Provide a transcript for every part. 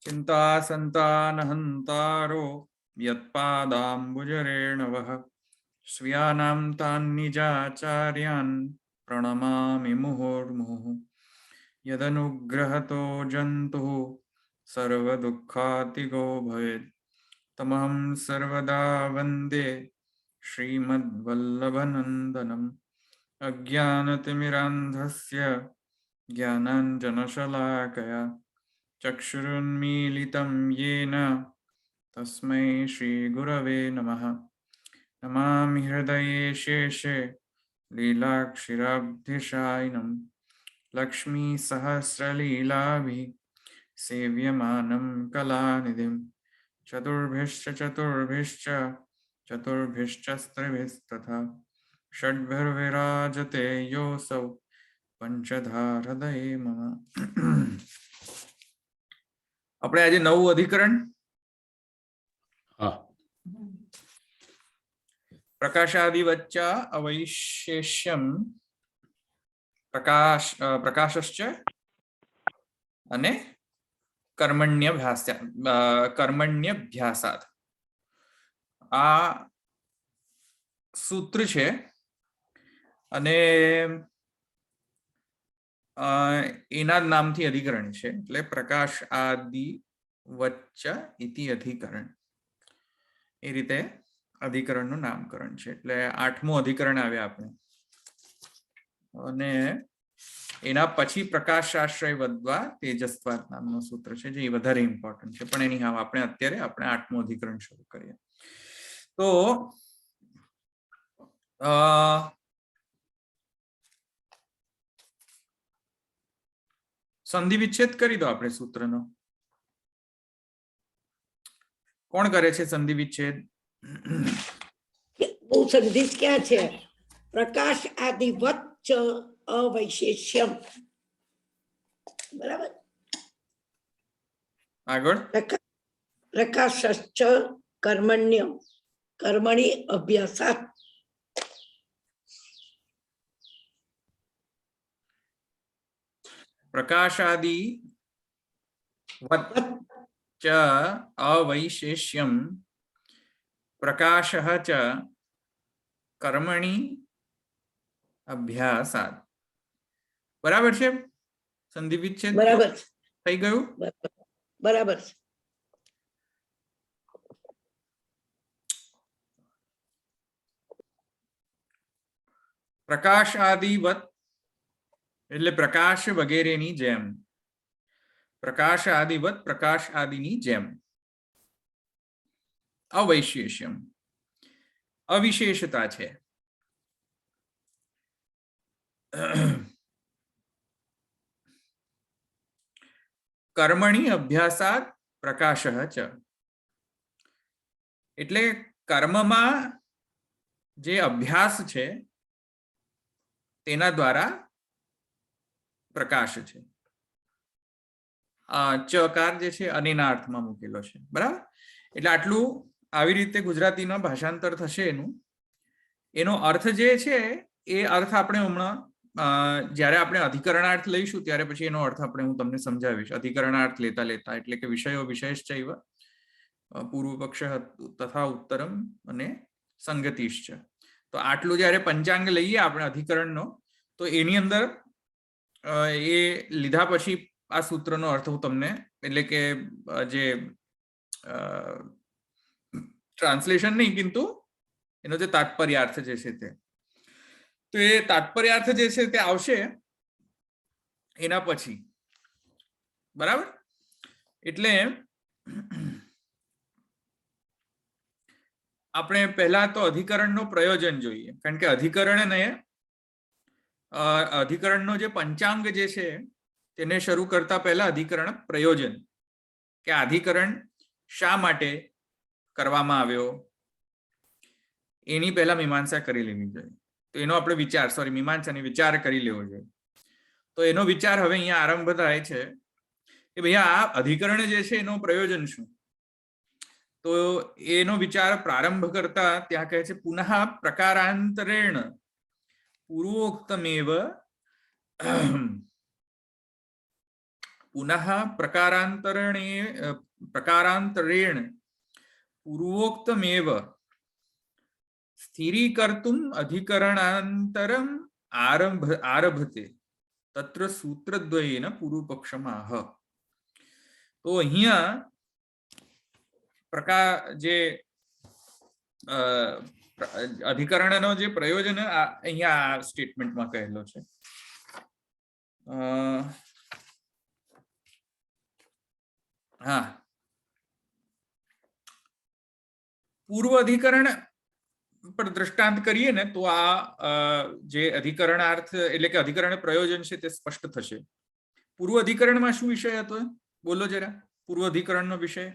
चिंता संतानहंतारो यत्पादाम्बुजरेणवः स्वीयानां तान् निजाचार्यान् प्रणमामि मुहुर्मुहुः यदनुग्रहतो जन्तुः सर्वदुःखातिगो भवेत् तमहं सर्वदा वन्दे श्रीमद्वल्लभनन्दनम् अज्ञानतिमिरान्धस्य ज्ञानाञ्जनशलाकया चक्षुरुन्मीलितं येन तस्मै श्रीगुरवे नमः। नमामि हृदये शेषे लीलाक्षिराब्धिशायिनं लक्ष्मीसहस्रलीलाभिः सेव्यमानं कलानिधिं चतुर्भिश्च स्त्रिभिस्तथा षड्भिर्विराजते योऽसौ पंचधारदये मम। આપણે આજે નવું અધિકરણ પ્રકાશાદિવચ્ચ અવૈશેષ્યમ પ્રકાશશ્ચ અને કર્મણ્યભ્યાસાત આ સૂત્ર છે અને એના નામથી અધિકરણ છે એટલે પ્રકાશ આદિ વચ્ચ ઇતિ અધિકરણ એ રીતે અધિકરણનું નામકરણ છે એટલે 8મું અધિકરણ આવ્યા આપણે અને એના પછી પ્રકાશાશ્રય વદ્વા તેજસ્વાત નામનું સૂત્ર છે જે વધારે ઇમ્પોર્ટન્ટ છે પણ એની આપણે અત્યારે 8મું અધિકરણ શરૂ કરીએ તો संधि विच्छेद करी दो आपणे सूत्रनो कोण करे छे संधि विच्छेद वो संधि क्या छे प्रकाश आदि वच्च अवैशेष्यम बराबर आगळ प्रकाशश्च कर्मण्य कर्मणि अभ्यासात् प्रकाशादि वच्च अवैशेष्यं प्रकाशः च कर्मणि अभ्यासात् बराबर छे संधि विच्छेद बराबर થઈ ગયું बराबर प्रकाश आदिवत् એટલે પ્રકાશ વગેરેની જેમ પ્રકાશ આદિવત પ્રકાશ આદિની જેમ અવૈશેષ્યમ અવિશેષતા છે કર્મણી અભ્યાસાત પ્રકાશઃ ચ એટલે કર્મમાં જે અભ્યાસ છે તેના દ્વારા प्रकाश है चकार जे छे अनेना अर्थमां मूकेलो छे बराबर એટલે આટલું આવી રીતે ગુજરાતીનો ભાષાંતર થશે એનો અર્થ જે છે એ અર્થ આપણે હમણાં જ્યારે આપણે અધિકરણાર્થ લઈશું ત્યારે પછી એનો અર્થ આપણે હું તમને સમજાવીશ અધિકરણાર્થ લેતા લેતા એટલે કે વિષયો વિશેષચૈવ પૂર્વપક્ષ તથા ઉત્તરમ અને સંગતિશ્ચ તો આટલું જ્યારે પંચાંગ લઈએ આપણે અધિકરણનો તો એની અંદર એ લીધા પછી આ સૂત્રનો અર્થ હું તમને એટલે કે જે ટ્રાન્સલેશન નહીં કિંતુ એનો જે તાત્પર્યાર્થ જે છે તે તો એ તાત્પર્યાર્થ જે છે તે આવશે એના પછી બરાબર એટલે આપણે પહેલા તો અધિકરણનો પ્રયોજન જોઈએ કારણ કે અધિકરણને અધિકરણનો જે પંચાંગ જે છે તેને શરૂ કરતા પહેલા અધિકરણ પ્રયોજન કે અધિકરણ શા માટે કરવામાં આવ્યો એની પહેલા મીમાંસા કરી લેવી જોઈએ તો એનો આપણે વિચાર મીમાંસાની વિચાર કરી લેવો જોઈએ તો એનો વિચાર હવે અહીંયા આરંભ થાય છે કે ભૈયા આ અધિકરણ જે છે એનો પ્રયોજન શું તો એનો વિચાર પ્રારંભ કરતા ત્યાં કહે છે પુનઃ પ્રકારાંતરેણ પૂર્વોક્તમેવ પુનઃ પ્રકારાંતરેણ પૂર્વોક્તમેવ સ્થિરીકર્તુમ અધિકરણાંતરમ આરભતે તત્ર સૂત્રદ્વયેન પૂર્વપક્ષમાહ. તો અહીંયા જે અધિકરણનો જે પ્રયોજન અહીંયા આ સ્ટેટમેન્ટમાં કહેલો છે. હા, પૂર્વ અધિકરણ પર દ્રષ્ટાંત કરીએ ને તો આ જે અધિકરણાર્થ એટલે કે અધિકરણ પ્રયોજન છે તે સ્પષ્ટ થશે. પૂર્વ અધિકરણમાં શું વિષય હતો બોલો જરા. પૂર્વ અધિકરણનો વિષય,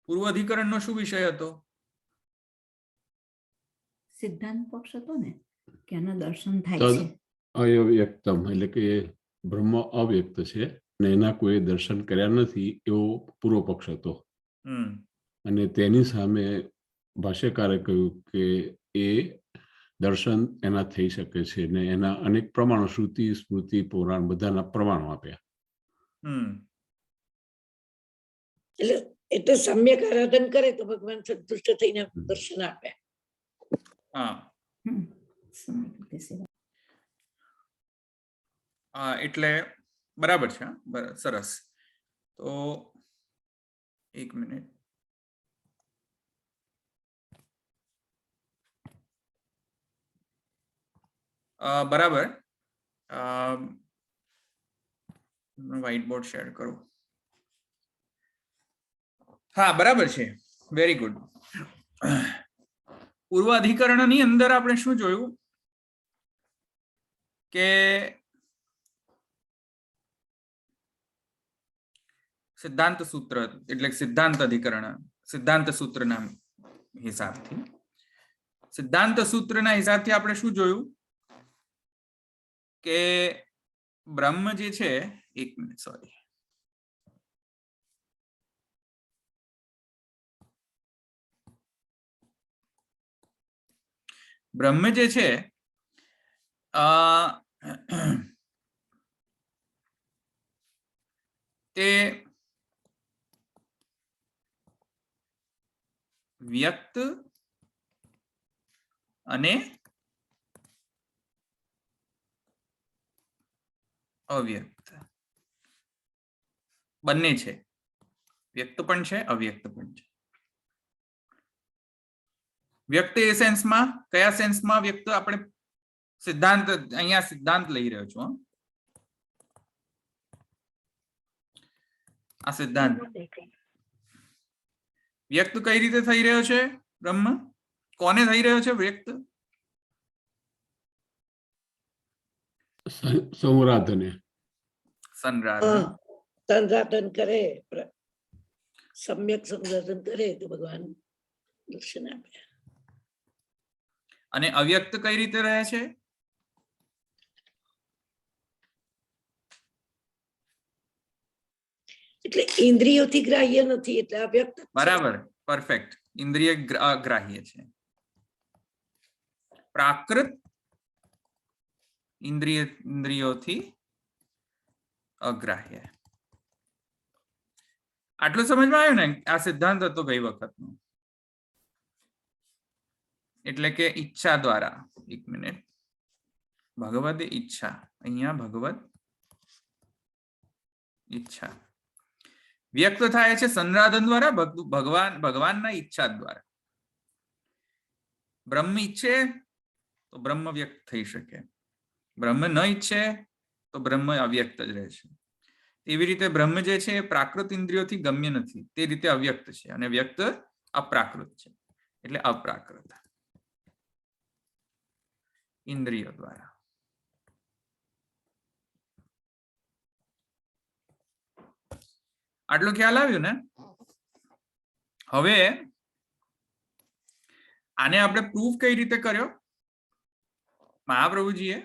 પૂર્વ અધિકરણનો શું વિષય હતો? સિદ્ધાંત પક્ષ હતો ને કે આના દર્શન થાય છે. અવ્યક્તમ એટલે કે બ્રહ્મ અવ્યક્ત છે અને એના કોઈ દર્શન કર્યા નથી એવો પૂર્વ પક્ષ હતો. અને તેની સામે ભાષ્યકારે કહ્યું કે એ દર્શન એના થઈ શકે છે ને એના અનેક પ્રમાણો, શ્રુતિ સ્મૃતિ પુરાણ બધાના પ્રમાણો આપ્યા. એટલે સમ્યક આરાધન કરે તો ભગવાન સંતુષ્ટ થઈને દર્શન આપે. એટલે બરાબર છે. સરસ. તો એક મિનિટ. બરાબર. વ્હાઇટ બોર્ડ શેર કરો. હા, બરાબર છે. Very good. પૂર્વ અધિકરણની અંદર આપણે શું જોયું કે સિદ્ધાંત સૂત્ર એટલે સિદ્ધાંત અધિકરણ, સિદ્ધાંત સૂત્રના હિસાબથી આપણે શું જોયું કે બ્રહ્મ જે છે, એક મિનિટ, સોરી, બ્રહ્મ જે છે તે વ્યક્ત અને અવ્યક્ત બંને છે. વ્યક્ત પણ છે, અવ્યક્ત પણ છે. વ્યક્ત એ સેન્સમાં, કયા સેન્સમાં વ્યક્ત? આપણે સિદ્ધાંત, અહીંયા સિદ્ધાંત લઈ રહ્યો છું. આ સિદ્ધાંત વ્યક્ત કઈ રીતે થઈ રહ્યો છે? બ્રહ્મ કોને થઈ રહ્યો છે વ્યક્ત? સંરાધન કરે, સમ્યક સંરાધન કરે તો ભગવાન દર્શન આપે. અને અવ્યક્ત કઈ રીતે રહે છે? એટલે ઇન્દ્રિયોથી ગ્રાહ્ય નથી, એટલે અવ્યક્ત. બરાબર, પરફેક્ટ. ઇન્દ્રિય અગ્રાહ્ય છે. પ્રાકૃત ઇન્દ્રિયોથી અગ્રાહ્ય. આટલું સમજમાં આવ્યું ને? આ સિદ્ધાંત હતો ગઈ વખતનો. એટલે કે ઈચ્છા દ્વારા, એક મિનિટ, ભગવદ ઈચ્છા, અહીંયા ભગવદ ઈચ્છા વ્યક્ત થાય છે સંરાધન દ્વારા, ભગવાનના ઈચ્છા દ્વારા. બ્રહ્મ ઈચ્છે તો બ્રહ્મ વ્યક્ત થઈ શકે, બ્રહ્મ ન ઈચ્છે તો બ્રહ્મ અવ્યક્ત જ રહે છે. એવી રીતે બ્રહ્મ જે છે એ પ્રાકૃત ઇન્દ્રિયોથી ગમ્ય નથી, તે રીતે અવ્યક્ત છે. અને વ્યક્ત અપ્રાકૃત છે, એટલે અપ્રાકૃત ઇન્દ્રિયો દ્વારા. આટલું ખ્યાલ આવ્યું ને? હવે આને આપણે પ્રૂફ કઈ રીતે કર્યો? મહાપ્રભુજીએ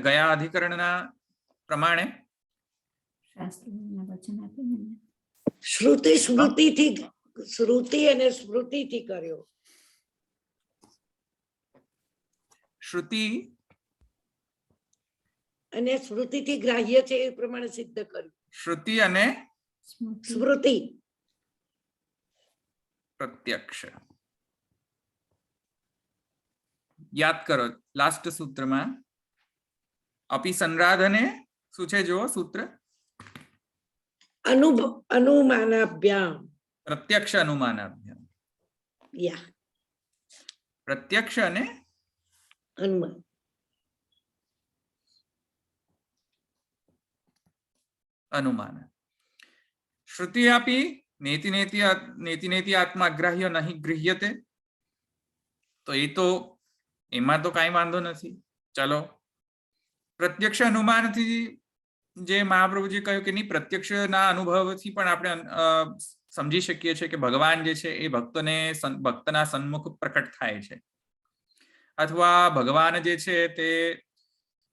ગયા અધિકરણના પ્રમાણે શ્રુતિ અને સ્મૃતિથી કર્યો. શ્રુતિ અને સ્મૃતિથી ગ્રાહ્ય છે એ પ્રમાણે સિદ્ધ કર્યું. શ્રુતિ અને સ્મૃતિ સ્મૃતિ પ્રત્યક્ષ. યાદ કરો લાસ્ટ સૂત્રમાં અપી સંરાધને શું છે જુઓ સૂત્ર અનુમાનાભ્યામ. પ્રત્યક્ષ અનુમાનાભ્યામ. યા પ્રત્યક્ષ અને અનુમાન. અનુમાન. શ્રુતિ આપી નેતિ નેતિ નેતિ નેતિ આત્મા અગ્રાહ્ય નહીં ગૃહ્યતે, તો એ તો એમાં તો કાંઈ વાંધો નથી. ચલો પ્રત્યક્ષ અનુમાનથી જે મહાપ્રભુજી કહ્યું કે નહીં, પ્રત્યક્ષના અનુભવથી પણ આપણે સમજી શકીએ છીએ કે ભગવાન જે છે એ ભક્તના સન્મુખ પ્રકટ થાય છે, અથવા ભગવાન જે છે તે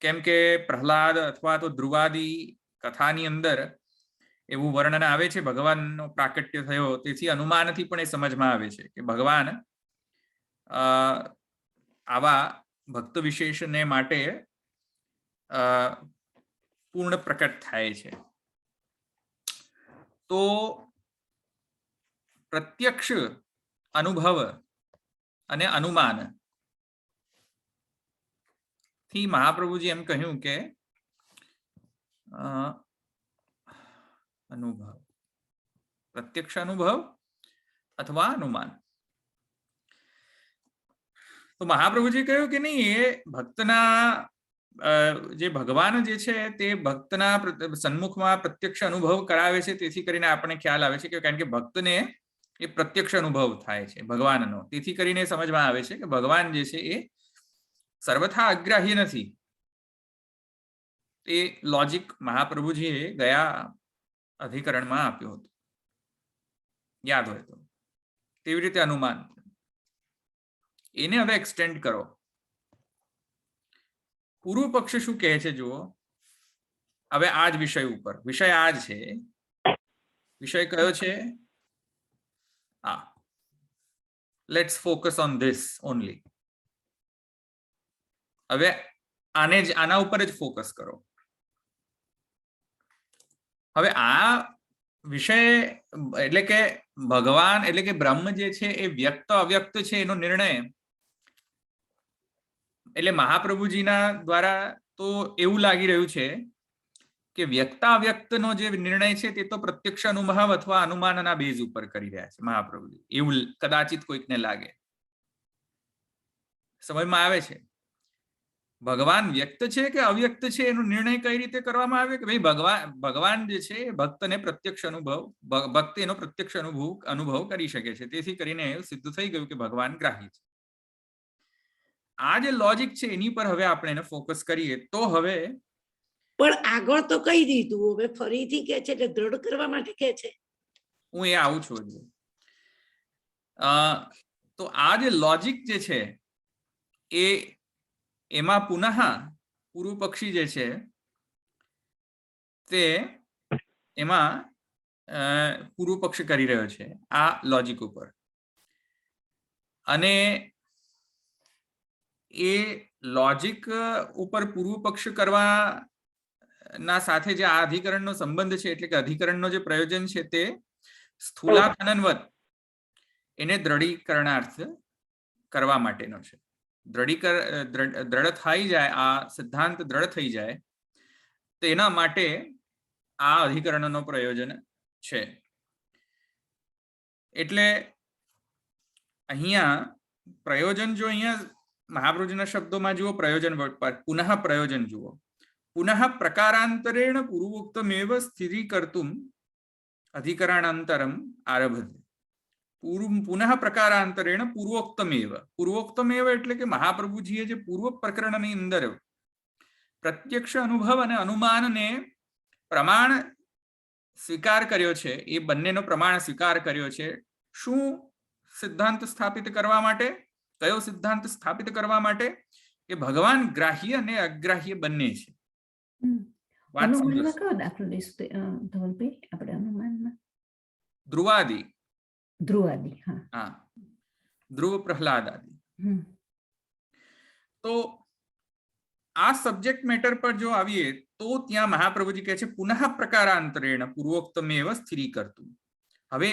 કેમ કે પ્રહલાદ અથવા તો ધ્રુવાદી કથાની અંદર એવું વર્ણન આવે છે ભગવાનનો પ્રાકટ્ય થયો, તેથી અનુમાનથી પણ એ સમજમાં આવે છે કે ભગવાન આવા ભક્ત વિશેષને માટે પૂર્ણ પ્રકટ થાય છે. તો પ્રત્યક્ષ અનુભવ અને અનુમાન થી મહાપ્રભુજી એમ કહ્યું કે અનુભવ, પ્રત્યક્ષ અનુભવ અથવા અનુમાન. તો મહાપ્રભુજી કહ્યું કે નહીં, એ ભક્તના જે ભગવાન જે છે તે ભક્તના સન્મુખમાં પ્રત્યક્ષ અનુભવ કરાવે છે, તેથી કરીને આપણે ખ્યાલ આવે છે કે કારણ કે ભક્તને એ પ્રત્યક્ષ અનુભવ થાય છે ભગવાનનો, તેથી કરીને સમજમાં આવે છે કે ભગવાન જે છે એ સર્વથા અગ્રાહ્ય નથી. એ લોજિક મહાપ્રભુજીએ ગયા અધિકરણમાં આપ્યો હતો, યાદ હોય તો. તેવી રીતે અનુમાન એને હવે એક્સટેન્ડ કરો. પૂર્વ પક્ષ શું કહે છે જુઓ. હવે આ જ વિષય ઉપર, વિષય આ જ છે. વિષય કયો છે? Let's focus on this only. હવે આના ઉપર જ ફોકસ કરો. હવે આ વિષય એટલે કે ભગવાન એટલે કે બ્રહ્મ જે છે એ વ્યક્ત અવ્યક્ત છે એનો નિર્ણય એટલે મહાપ્રભુજીના દ્વારા તો એવું લાગી રહ્યું છે કે વ્યક્તા અવ્યક્તનો જે નિર્ણય છે તે તો પ્રત્યક્ષ અનુભવ અથવા અનુમાનના બેઝ ઉપર કરી રહ્યા છે મહાપ્રભુજી, એવું કદાચિત કોઈકને લાગે. સમજમાં આવે છે ભગવાન વ્યક્ત છે કે અવ્યક્ત છે એનો નિર્ણય કઈ રીતે કરવામાં આવે કે ભાઈ ભગવાન જે છે ભક્તને પ્રત્યક્ષ અનુભવ, ભક્ત એનો પ્રત્યક્ષ અનુભવ કરી શકે છે, તેથી કરીને સિદ્ધ થઈ ગયું કે ભગવાન ગ્રાહી છે. આ જે લોજિક છે એની પર હવે આપણે એને ફોકસ કરીએ તો હવે પણ આગળ તો કહી દીધું, હવે ફરીથી કે છે એટલે દ્રઢ કરવા માટે કે છે. હું એ આવું છું. તો આ જે લોજિક જે છે એમાં પુનઃ પૂર્વ પક્ષી જે છે તે એમાં પૂર્વ પક્ષ કરી રહ્યો છે આ લોજિક ઉપર, અને એ લોજિક ઉપર પૂર્વ પક્ષ કરવાના સાથે જે આ અધિકરણનો સંબંધ છે એટલે કે અધિકરણનો જે પ્રયોજન છે તે સ્થૂલાખનનવત એને દ્રઢીકરણાર્થ કરવા માટેનો છે. દ્રઢ થઈ જાય, આ સિદ્ધાંત દ્રઢ થઈ જાય તેના માટે આ અધિકરણનો પ્રયોજન છે. એટલે અહીંયા પ્રયોજન જો અહીંયા મહાપ્રભુજીના શબ્દોમાં જુઓ, પ્રયોજન પુનઃ પ્રયોજન જુઓ. પુનઃ પ્રકારાંતરેણ પૂર્વોક્તમેવ સ્થિરીકર્તુમ અધિકરણાંતરમ આરભતે. પુનઃ પ્રકારાંતરેણ પૂર્વોક્તમેવ. પૂર્વોક્તમેવ એટલે કે મહાપ્રભુજીએ જે પૂર્વ પ્રકરણની અંદર પ્રત્યક્ષ અનુભવ અને અનુમાનને પ્રમાણ સ્વીકાર કર્યો છે, એ બંનેનો પ્રમાણ સ્વીકાર કર્યો છે. શું સિદ્ધાંત સ્થાપિત કરવા માટે? કયો સિદ્ધાંત સ્થાપિત કરવા માટે? કે ભગવાન ગ્રાહ્ય અને અગ્રાહ્ય બંને છે. અનુમાનમાં કયો દાખલો લઈશું ધવલભાઈ આપણે અનુમાનમાં? ધ્રુવાદી. ધ્રુવાદી. હા, ધ્રુવ પ્રહલાદ આદિ. તો આ સબ્જેક્ટ મેટર પર જો આવીએ તો ત્યાં મહાપ્રભુજી કહે છે પુનઃ પ્રકારાંતરેણ પૂર્વોક્તમેવ સ્થિરીકર્તું. હવે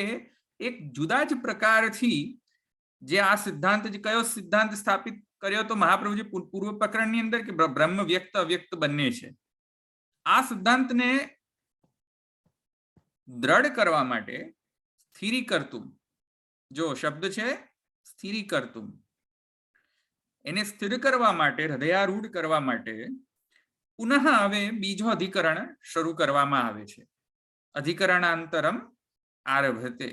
એક જુદા જ પ્રકારથી જે આ સિદ્ધાંત કયો સિદ્ધાંત સ્થાપિત કર્યો તો મહાપ્રભુજી પૂર્વ પ્રકરણની અંદર કે બ્રહ્મ વ્યક્ત અવ્યક્ત બંને છે. આ સિદ્ધાંતને દ્રઢ કરવા માટે સ્થિરીકર્તું, જો શબ્દ છે સ્થિરીકર્તું, એને સ્થિર કરવા માટે, હૃદયારૂઢ કરવા માટે પુનઃ હવે બીજો અધિકરણ શરૂ કરવામાં આવે છે. અધિકરણાંતરમ આરભતે.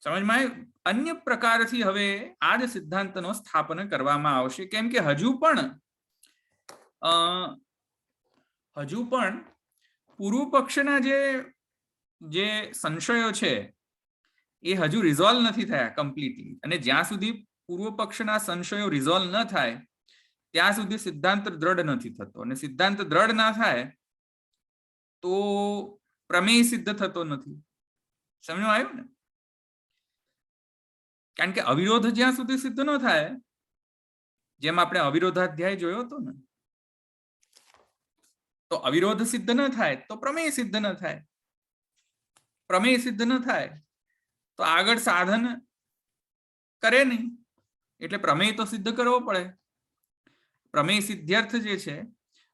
સમજમાં આવ્યું? અન્ય પ્રકારથી હવે આ જ સિદ્ધાંતનો સ્થાપન કરવામાં આવશે, કેમ કે હજુ પણ પૂર્વ પક્ષના જે સંશયો છે એ હજુ રિઝોલ્વ નથી થયા કમ્પ્લીટલી, અને જ્યાં સુધી પૂર્વ પક્ષના સંશયો રિઝોલ્વ ન થાય ત્યાં સુધી સિદ્ધાંત દ્રઢ નથી થતો, અને સિદ્ધાંત દ્રઢ ના થાય તો પ્રમેય સિદ્ધ થતો નથી. સમજમાં આવ્યું ને? કારણ કે અવિરોધ જ્યાં સુધી સિદ્ધ ન થાય, જેમ આપણે અવિરોધાધ્યાય જોયો હતો ને, તો અવિરોધ સિદ્ધ ન થાય તો પ્રમેય સિદ્ધ ન થાય. પ્રમેય સિદ્ધ ન થાય તો આગળ સાધન કરે નહીં, એટલે પ્રમેય તો સિદ્ધ કરવો પડે. પ્રમેય સિદ્ધ્યર્થ જે છે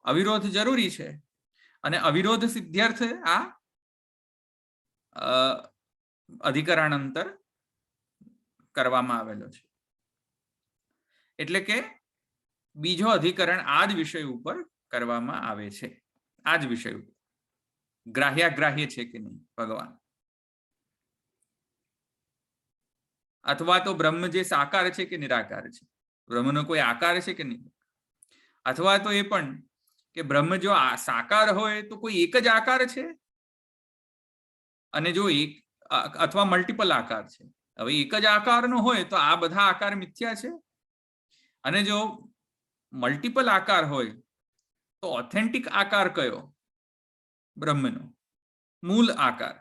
અવિરોધ જરૂરી છે, અને અવિરોધ સિદ્ધ્યર્થ આ અધિકરણાંતર કરવામાં આવેલો છે. એટલે કે બીજો અધિકરણ આ જ વિષય ઉપર કરવામાં આવે છે. આ જ વિષય ઉપર ગ્રાહ્યાગ્રાહ્ય છે કે નહીં ભગવાન, અથવા તો બ્રહ્મ જે સાકાર છે કે નિરાકાર છે, બ્રહ્મનો કોઈ આકાર છે કે નહીં, અથવા તો એ પણ કે બ્રહ્મ જો સાકાર હોય તો કોઈ એક જ આકાર છે, અને જો એક અથવા મલ્ટિપલ આકાર છે. હવે એક જ આકારનો હોય તો આ બધા આકાર મિથ્યા છે, અને જો મલ્ટિપલ આકાર હોય તો ઓથેન્ટિક આકાર કયો? બ્રહ્મનો મૂળ આકાર.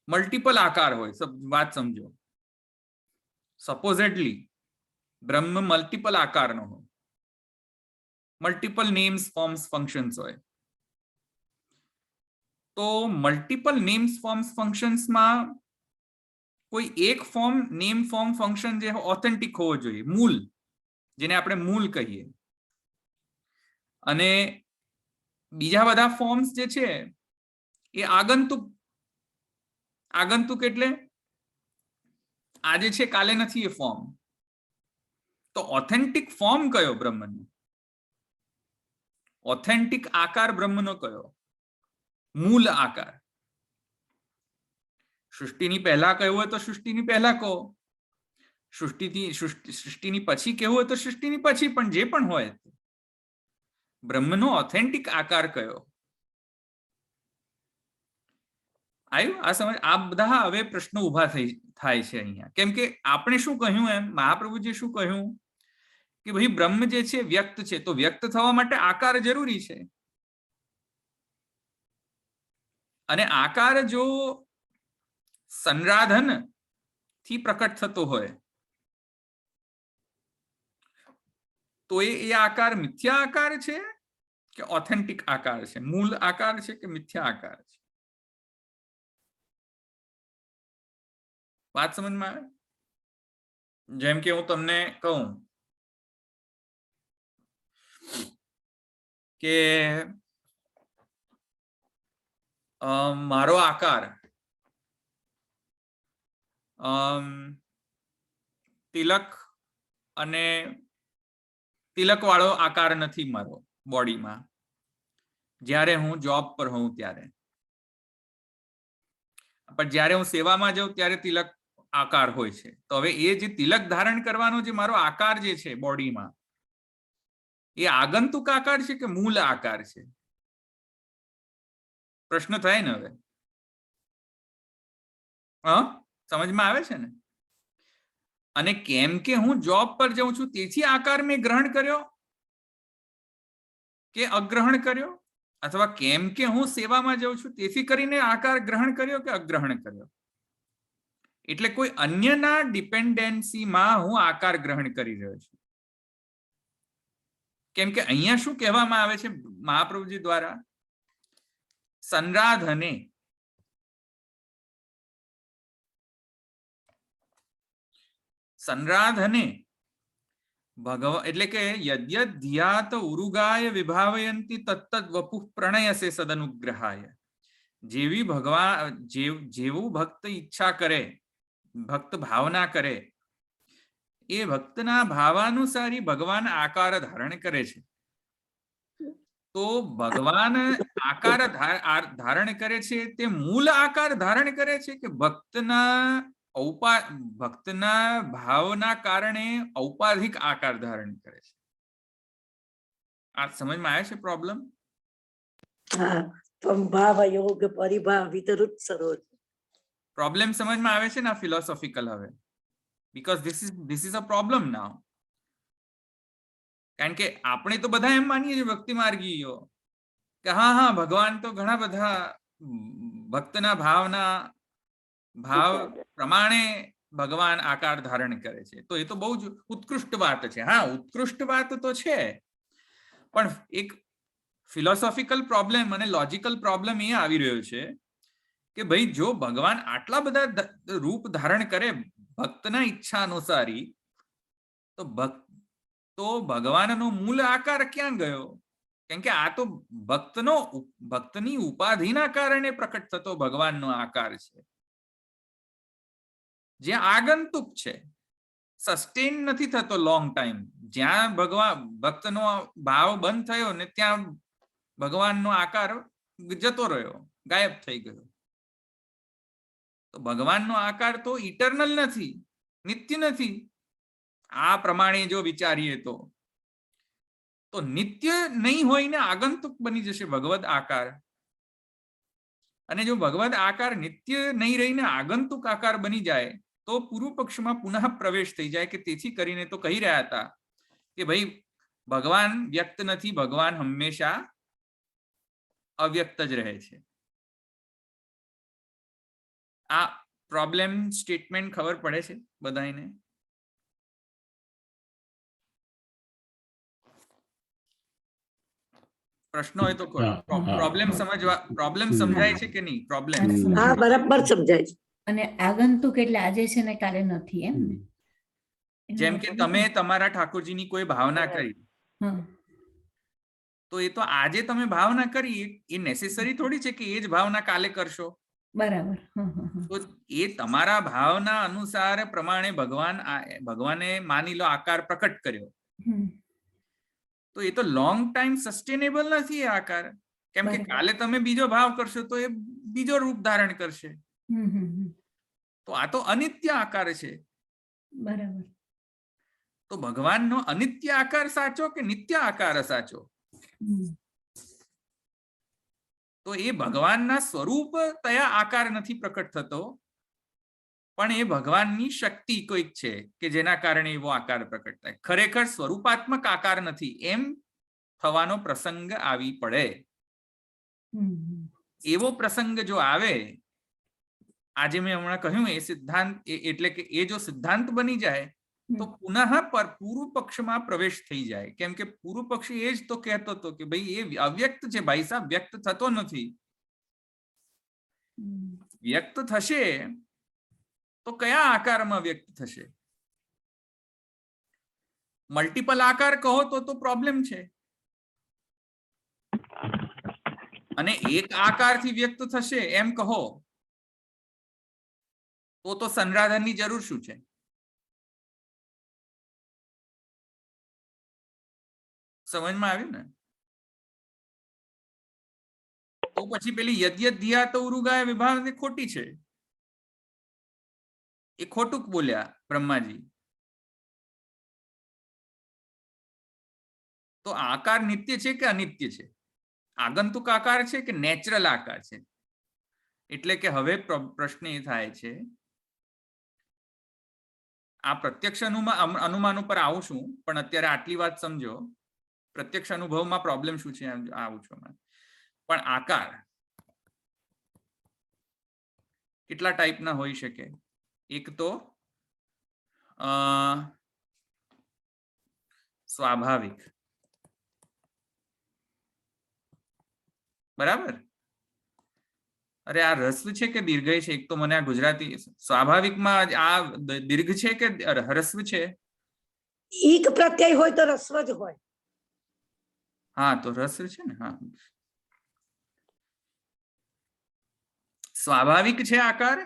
મલ્ટિપલ આકાર હોય, વાત સમજો, સપોઝેડલી બ્રહ્મ મલ્ટિપલ આકારનો હોય, મલ્ટિપલ નેમ્સ ફોર્મ્સ ફંક્શન્સ હોય, તો મલ્ટિપલ નેમ્સ ફોર્મ્સ ફંક્શન્સમાં કોઈ એક ફોર્મ નેમ ફોર્મ ફંક્શન જે ઓથેન્ટિક હોવો જોઈએ, મૂળ, જેને આપણે મૂળ કહીએ, અને બીજા બધા ફોર્મ્સ જે છે એ આગંતુક. આગંતુક એટલે આજે છે કાલે નથી એ ફોર્મ. તો ઓથેન્ટિક ફોર્મ કયો બ્રહ્મનો? ઓથેન્ટિક આકાર બ્રહ્મનો કયો? મૂળ આકાર. સૃષ્ટિની પહેલા કહેવું હોય તો સૃષ્ટિની પહેલા કહો, સૃષ્ટિની પછી કહેવું હોય તો સૃષ્ટિની પછી, પણ જે પણ હોય બ્રહ્મનો ઓથેન્ટિક આકાર કયો? આવ્યું આ સમજ? આ બધા હવે પ્રશ્નો ઉભા થાય છે અહીંયા, કેમ કે આપણે શું કહ્યું, એમ મહાપ્રભુજી શું કહ્યું કે ભાઈ બ્રહ્મ જે છે વ્યક્ત છે, તો વ્યક્ત થવા માટે આકાર જરૂરી છે, અને આકાર જો સંરાધન થી પ્રકટ થતો હોય તો એ આકાર મિથ્યા આકાર છે કે ઓથેન્ટિક આકાર છે? મૂળ આકાર છે કે મિથ્યા આકાર છે? વાત સમજમાં આવે? જેમ કે હું તમને કહું કે મારો આકાર તિલક અને તિલક વાળો આકાર નથી મારો બોડીમાં, જ્યારે હું જોબ પર હોઉં ત્યારે, પણ જ્યારે હું સેવામાં જાઉં ત્યારે તિલક આકાર હોય છે. તો હવે એ જે તિલક ધારણ કરવાનો જે મારો આકાર જે છે બોડીમાં, એ આગંતુક આકાર છે કે મૂળ આકાર છે? પ્રશ્ન થાય ને હવે? સમજમાં આવે છે ને? અને કેમ કે હું જોબ પર જાઉં છું તેથી આકાર મેં ગ્રહણ કર્યો કે અગ્રહણ કર્યો, અથવા કેમ કે હું સેવામાં જાઉં છું તેથી કરીને આકાર ગ્રહણ કર્યો કે અગ્રહણ કર્યો? એટલે કોઈ અન્યના ડિપેન્ડન્સીમાં હું આકાર ગ્રહણ કરી રહ્યો છું. કેમ કે અહીંયા શું કહેવામાં આવે છે મહાપ્રભુજી દ્વારા? સંરાધને. સંરાધને ભગવાન એટલે કે યદ્યદ ધ્યાત ઉરુગાય વિભાવયંતી તત્તદ વપુઃ પ્રણયસે સદનુગ્રહાય. જેવી ભગવાન જેવું ભક્ત ઈચ્છા કરે, ભક્ત ભાવના કરે, એ ભક્તના ભાવાનુસારી ભગવાન આકાર ધારણ કરે છે. તો ભગવાન આકાર ધારણ કરે છે તે મૂળ આકાર ધારણ કરે છે કે ભક્તના ભાવના કારણે ઔપાધિક આકાર ધારણ કરે છે? આ સમજમાં આવે છે પ્રોબ્લેમ? હા, ભાવ યોગ પરિભાવ વિતરુત સરોજ. પ્રોબ્લેમ સમજમાં આવે છે ને આ ફિલોસોફિકલ હવે? Because this is a problem now. કારણ કે આપણે તો બધા એમ માનીએ છીએ ભક્તિ માર્ગીઓ કે હા ભગવાન તો ઘણા બધા ભક્તના ભાવ પ્રમાણે ભગવાન આકાર ધારણ કરે છે. તો એ તો બહુ જ ઉત્કૃષ્ટ વાત છે. હા, ઉત્કૃષ્ટ વાત તો છે, પણ એક ફિલોસોફિકલ પ્રોબ્લેમ અને લોજિકલ પ્રોબ્લેમ એ આવી રહ્યો છે કે ભાઈ જો ભગવાન આટલા બધા રૂપ ધારણ કરે ભક્તના ઈચ્છા અનુસારી, તો ભગવાનનો મૂળ આકાર ક્યાં ગયો? કેમ કે આ તો ભક્તની ઉપાધિના કારણે પ્રકટ થતો ભગવાનનો આકાર છે, જે આગંતુક છે, સસ્ટેન નથી થતો લોંગ ટાઈમ. જ્યાં ભક્તનો ભાવ બંધ થયો ને ત્યાં ભગવાનનો આકાર જતો રહ્યો, ગાયબ થઈ ગયો. તો ભગવાનનો આકાર તો ઇટરનલ નથી, નિત્ય નથી. આ પ્રમાણે જો વિચારીએ તો નિત્ય નહીં હોય ને આગંતુક બની જશે ભગવદ આકાર. અને જો ભગવદ આકાર નિત્ય નહીં રહીને આગંતુક આકાર બની જાય તો પૂર્વ પક્ષમાં પુનઃ પ્રવેશ થઈ જાય કે તેથી કરીને તો કહી રહ્યા હતા કે ભાઈ ભગવાન વ્યક્ત નથી, ભગવાન હંમેશા અવ્યક્ત જ રહે છે. આ પ્રોબ્લેમ સ્ટેટમેન્ટ ખબર પડે છે બધાને? પ્રશ્ન હોય તો પ્રોબ્લેમ સમજાય છે કે નહીં? પ્રોબ્લેમ હા, બરાબર સમજાય છે. અને આગંતુક એટલે આજે છે ને કાલે નથી, એમ ને? જેમ કે તમે તમારા ઠાકોરજીની કોઈ ભાવના કરી, તો એ તો આજે તમે ભાવના કરી, એ નેસેસરી થોડી છે કે એ જ ભાવના કાલે કરશો. બરાબર. તો એ તમારા ભાવના અનુસાર પ્રમાણે ભગવાને માની લો આકાર પ્રકટ કર્યો, તો એ તો લોંગ ટાઈમ સસ્ટેનેબલ નથી એ આકાર. કેમ કે કાલે તમે બીજો ભાવ કરશો તો એ બીજો રૂપ ધારણ કરશે. તો આ તો અનિત્ય આકાર છે. બરાબર. તો ભગવાનનો અનિત્ય આકાર સાચો કે નિત્ય આકાર સાચો? તો એ ભગવાનના સ્વરૂપ તયા આકાર નથી પ્રકટ થતો, પણ એ ભગવાનની શક્તિ કોઈક છે કે જેના કારણે એવો આકાર પ્રકટ થાય. ખરેખર સ્વરૂપાત્મક આકાર નથી એમ થવાનો પ્રસંગ આવી પડે. એવો પ્રસંગ જો આવે, આજે મેં હમણાં કહ્યું એ સિદ્ધાંત, એટલે કે એ જો સિદ્ધાંત બની જાય તો પુનઃ પૂર્વ પક્ષમાં પ્રવેશ થઈ જાય. કેમ કે પૂર્વ પક્ષી એ જ તો કહેતો હતો કે ભાઈ એ અવ્યક્ત છે, ભાઈ સાહેબ, વ્યક્ત થતો નથી. વ્યક્ત થશે તો કયા આકારમાં વ્યક્ત થશે? મલ્ટિપલ આકાર કહો તો પ્રોબ્લેમ છે, અને એક આકારથી વ્યક્ત થશે એમ કહો તો સંરાધનની જરૂર શું છે? સમજમાં આવ્યું ને? તો પછી પેલી યદ્યત ધ્યાત ઉરુગાય વિભાવ ખોટી છે, એ ખોટું બોલ્યા બ્રહ્માજી. તો આકાર નિત્ય છે કે અનિત્ય છે? આગંતુક આકાર છે કે નેચરલ આકાર છે? એટલે કે હવે પ્રશ્ન એ થાય છે, આ પ્રત્યક્ષ અનુમાન ઉપર આવું છું, પણ અત્યારે આટલી વાત સમજો. પ્રત્યક્ષ અનુભવમાં પ્રોબ્લેમ શું છે આવું છું. પણ આકાર કેટલા ટાઈપના હોઈ શકે? એક તો સ્વાભાવિક, બરાબર? અરે આ હ્રસ્વ છે કે દીર્ઘ છે? એક તો મને આ ગુજરાતી સ્વાભાવિકમાં આ દીર્ઘ છે કે હ્રસ્વ છે? ઈક પ્રત્યય હોય તો રસ્વ જ હોય. હા તો હ્રસ્વ છે ને. હા, સ્વાભાવિક છે આકાર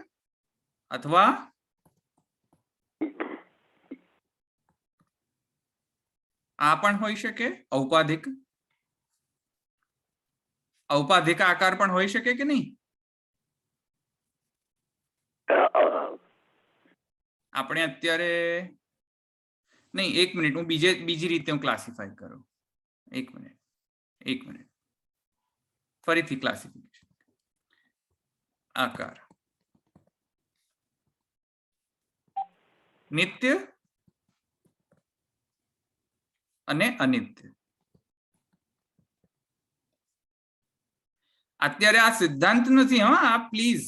અથવા આ પણ હોઈ શકે ઔપાધિક. ઔપાધિક આકાર પણ હોઈ શકે કે નહીં? આપણે અત્યારે નહીં, એક મિનિટ, હું બીજી રીતે હું ક્લાસિફાઈ કરું. એક મિનિટ ફરીથી ક્લાસિફિકેશન. આકાર નિત્ય અને અનિત્ય. અત્યારે આ સિદ્ધાંત નથી. હા, આ પ્લીઝ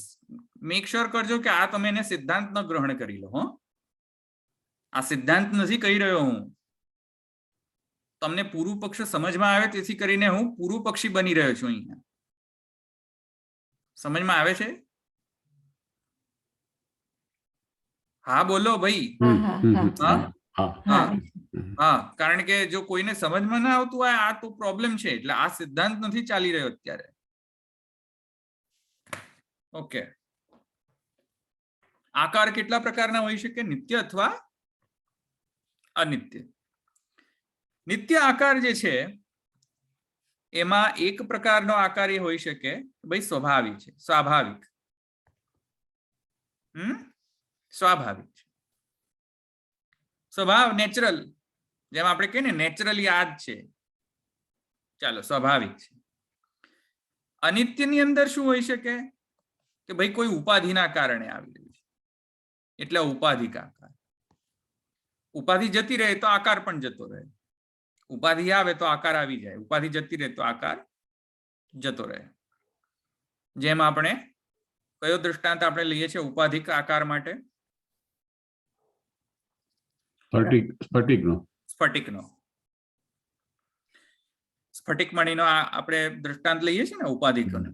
મેક શ્યોર કરજો કે આ તમે એને સિદ્ધાંત ન ગ્રહણ કરી લો. આ સિદ્ધાંત નથી કહી રહ્યો હું. તમને પૂર્વ પક્ષ સમજમાં આવે તેથી કરીને હું પૂર્વ પક્ષી બની રહ્યો છું અહીંયા. સમજમાં આવે છે? હા બોલો ભાઈ. હા, કારણ કે જો કોઈને સમજમાં ના આવતું હોય આ તો પ્રોબ્લેમ છે. એટલે આ સિદ્ધાંત નથી ચાલી રહ્યો અત્યારે. ઓકે, આકાર કેટલા પ્રકારના હોઈ શકે? નિત્ય અથવા અનિત્ય. નિત્ય આકાર જે છે એમાં એક પ્રકારનો આકાર એ હોઈ શકે ભાઈ સ્વાભાવિક છે. સ્વાભાવિક છે. સ્વભાવ નેચરલ, જેમ આપણે કહીએ ને નેચરલી આ જ છે. ચાલો, સ્વાભાવિક છે. અનિત્યની અંદર શું હોઈ શકે કે ભાઈ કોઈ ઉપાધિના કારણે આવી રહ્યું છે એટલે ઉપાધિક આકાર. ઉપાધિ જતી રહે તો આકાર પણ જતો રહે. ઉપાધિ આવે તો આકાર આવી જાય, ઉપાધિ જતી રહે તો આકાર જતો રહે. જેમ આપણે કયો દૃષ્ટાંત આપણે લઈએ છીએ ઉપાધિક આકાર માટે? સ્ફટિકનો. સ્ફટિક મણીનો આપણે દૃષ્ટાંત લઈએ છીએ ને ઉપાધિકોને.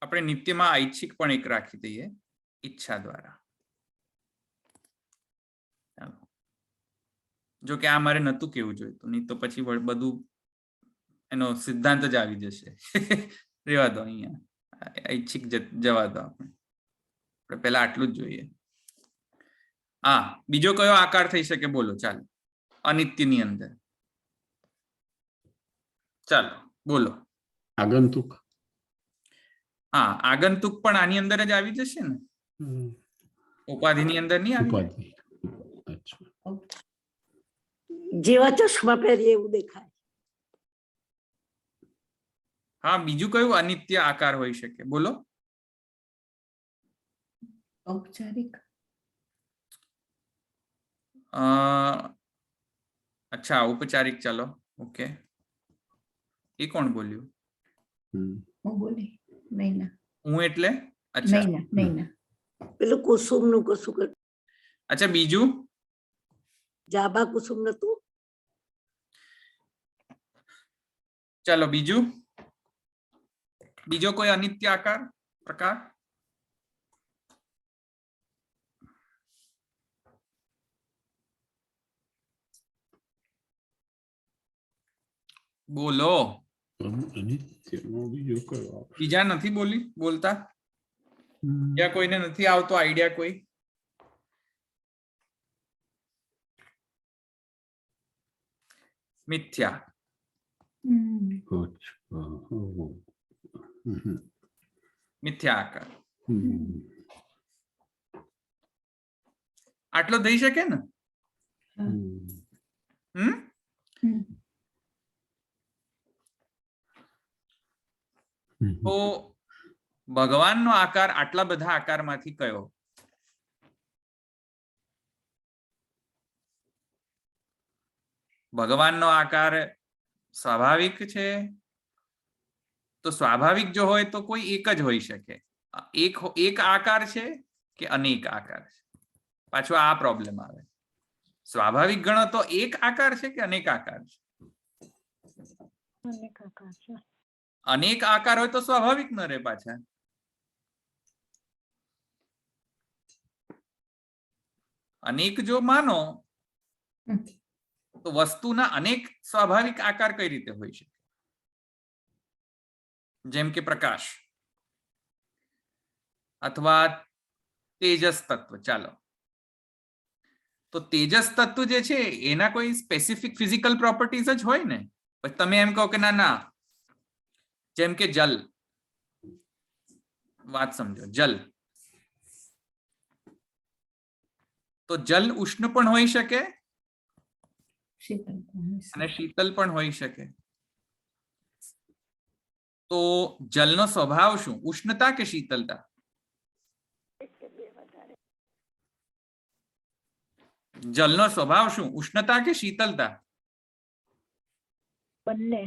આપણે નિત્યમાં ઐચ્છિક પણ એક રાખી દઈએ, ઈચ્છા દ્વારા. જો કે આ મારે નતું કેવું જોઈતું, નહીં તો પછી બધું એનો સિદ્ધાંત જ આવી જશે. રેવા દો, અહીંયા ઐચ્છિક જવા દો. આપણે પહેલા આટલું જ જોઈએ. હા, બીજો કયો આકાર થઈ શકે બોલો? ચાલો, અનિત્યની અંદર ચાલો બોલો. આગંતુક. હા, આગંતુક પણ આની અંદર જ આવી જશે ને. ઉપાધિની અંદર નહીં આવી. જેવા ચશ્મા પહેરીએ એવું દેખાય. હા, બીજું કયું અનિત્ય આકાર હોઈ શકે બોલો? ઔપચારિક. અચ્છા, ઔપચારિક. ચાલો, ઓકે. એ કોણ બોલ્યું? હું બોલી. નૈના. હું એટલે? અચ્છા, નૈના. પેલું કુસુમ નું કશું. અચ્છા, બીજું? જાબા કુસુમ નતું. ચાલો, બીજું? બીજો કોઈ અનિત્ય આકાર પ્રકાર? બોલો. બીજા નથી બોલતા? ત્યાં કોઈને નથી આવતો આઈડિયા? કોઈ? મિથ્યા. મિથ્યા આકાર. આટલો થઈ શકે ને? તો ભગવાનનો આકાર આટલા બધા આકારમાંથી કયો? ભગવાનનો આકાર સ્વાભાવિક છે. તો સ્વાભાવિક જો હોય તો કોઈ એક જ હોઈ શકે. એક આકાર છે કે અનેક આકાર છે? પાછો આ પ્રોબ્લેમ આવે. સ્વાભાવિક ગણો તો એક આકાર છે કે અનેક આકાર છે? અનેક આકાર હોય તો સ્વાભાવિક ન રહે પાછા. અનેક જો માનો તો વસ્તુના અનેક સ્વાભાવિક આકાર કઈ રીતે હોય છે? જેમ કે પ્રકાશ અથવા તેજસ તત્વ. ચાલો, તો તેજસ તત્વ જે છે એના કોઈ સ્પેસિફિક ફિઝિકલ પ્રોપર્ટીઝ જ હોય ને. પછી તમે એમ કહો કે ના ના, જેમ કે જલ, વાત સમજો, જલ, તો જલ ઉષ્ણ પણ હોઈ શકે અને શીતલ પણ હોઈ શકે. તો જલનો સ્વભાવ શું, ઉષ્ણતા કે શીતલતા? જલનો સ્વભાવ શું, ઉષ્ણતા કે શીતલતા? બંને.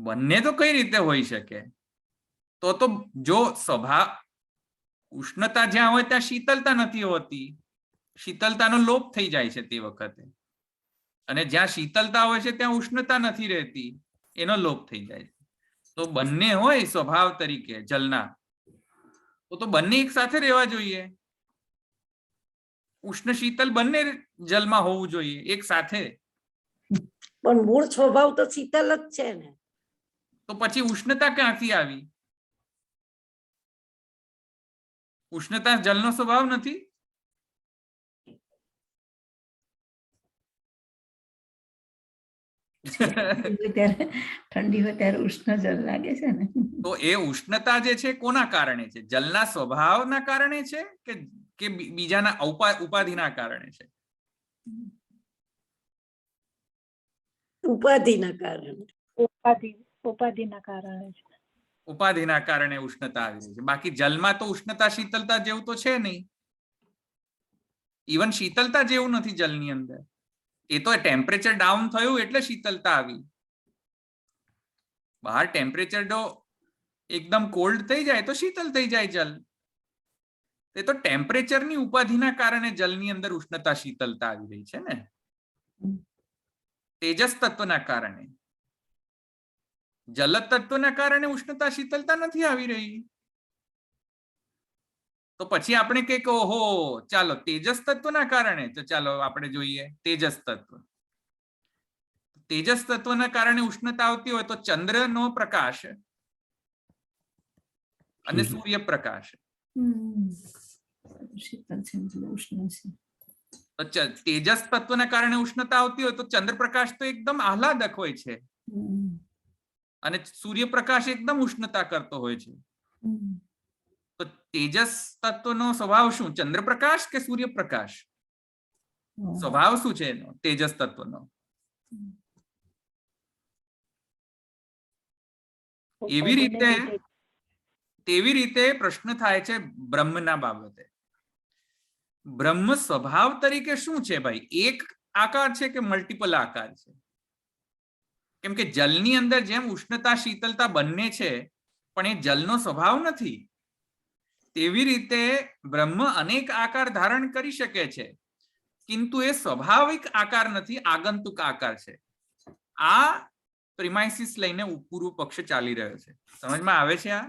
બંને તો કઈ રીતે હોઈ શકે? તો જો સ્વભાવ ઉષ્ણતા જ્યાં હોય ત્યાં શીતલતા નથી હોતી, શીતલતાનો લોપ થઈ જાય છે તે વખતે. અને જ્યાં શીતલતા હોય છે ત્યાં ઉષ્ણતા નથી રહેતી, એનો લોપ થઈ જાય છે. તો બંને હોય સ્વભાવ તરીકે જલના, તો બંને એક સાથે રહેવા જોઈએ. ઉષ્ણ શીતલ બંને જલમાં હોવું જોઈએ એક સાથે. પણ મૂળ સ્વભાવ તો શીતલ જ છે ને. તો પછી ઉષ્ણતા ક્યાંથી આવી? ઉષ્ણતા જલનો સ્વભાવ નથી. ઠંડી હોય ત્યારે ઉષ્ણ જલ લાગે છે ને. તો એ ઉષ્ણતા જે છે કોના કારણે છે? જલના સ્વભાવના કારણે છે કે બીજાના ઉપાધિના કારણે છે? ઉપાધિના કારણે. ઉપાધિના કારણે છે. ઉપાધિના કારણે ઉષ્ણતા આવી રહી છે. બાકી જલમાં તો ઉષ્ણતા શીતલતા જેવું તો છે નહીં. ઇવન શીતલતા જેવું નથી જલની અંદર. એ તો ટેમ્પરેચર ડાઉન થયું એટલે શીતલતા આવી. બહાર ટેમ્પરેચર એકદમ કોલ્ડ થઈ જાય તો શીતલ થઈ જાય જલ. એ તો ટેમ્પરેચરની ઉપાધિના કારણે જલની અંદર ઉષ્ણતા શીતલતા આવી રહી છે ને. તેજસ તત્વના કારણે. જલ તત્વના કારણે ઉષ્ણતા શીતલતા નથી આવી રહી. તો પછી આપણે કઈક ઓહો ચાલો તેજસ તત્વના કારણે, તો ચાલો આપણે જોઈએ તેજસ તત્વ. તેજસ તત્વના કારણે ઉષ્ણતા આવતી હોય તો ચંદ્રનો પ્રકાશ અને સૂર્યપ્રકાશ. તો તેજસ તત્વના કારણે ઉષ્ણતા આવતી હોય તો ચંદ્રપ્રકાશ તો એકદમ આહલાદક હોય છે અને સૂર્યપ્રકાશ એકદમ ઉષ્ણતા કરતો હોય છે. તો તેજસ તત્વનો સ્વભાવ શું, ચંદ્રપ્રકાશ કે સૂર્યપ્રકાશ? સ્વભાવ શું છે એનો તેજસ તત્વનો? તેવી રીતે પ્રશ્ન થાય છે બ્રહ્મના બાબતે. બ્રહ્મ સ્વભાવ તરીકે શું છે ભાઈ? એક આકાર છે કે મલ્ટિપલ આકાર છે? કેમ કે જલની અંદર જેમ ઉષ્ણતા શીતલતા બંને છે પણ એ જલનો સ્વભાવ નથી, તેવી રીતે બ્રહ્મ અનેક આકાર ધારણ કરી શકે છે કિંતુ એ સ્વાભાવિક આકાર નથી, આગંતુક આકાર છે. આ પ્રિમાઇસિસ લઈને પૂર્વ પક્ષ ચાલી રહ્યો છે. સમજમાં આવે છે આ?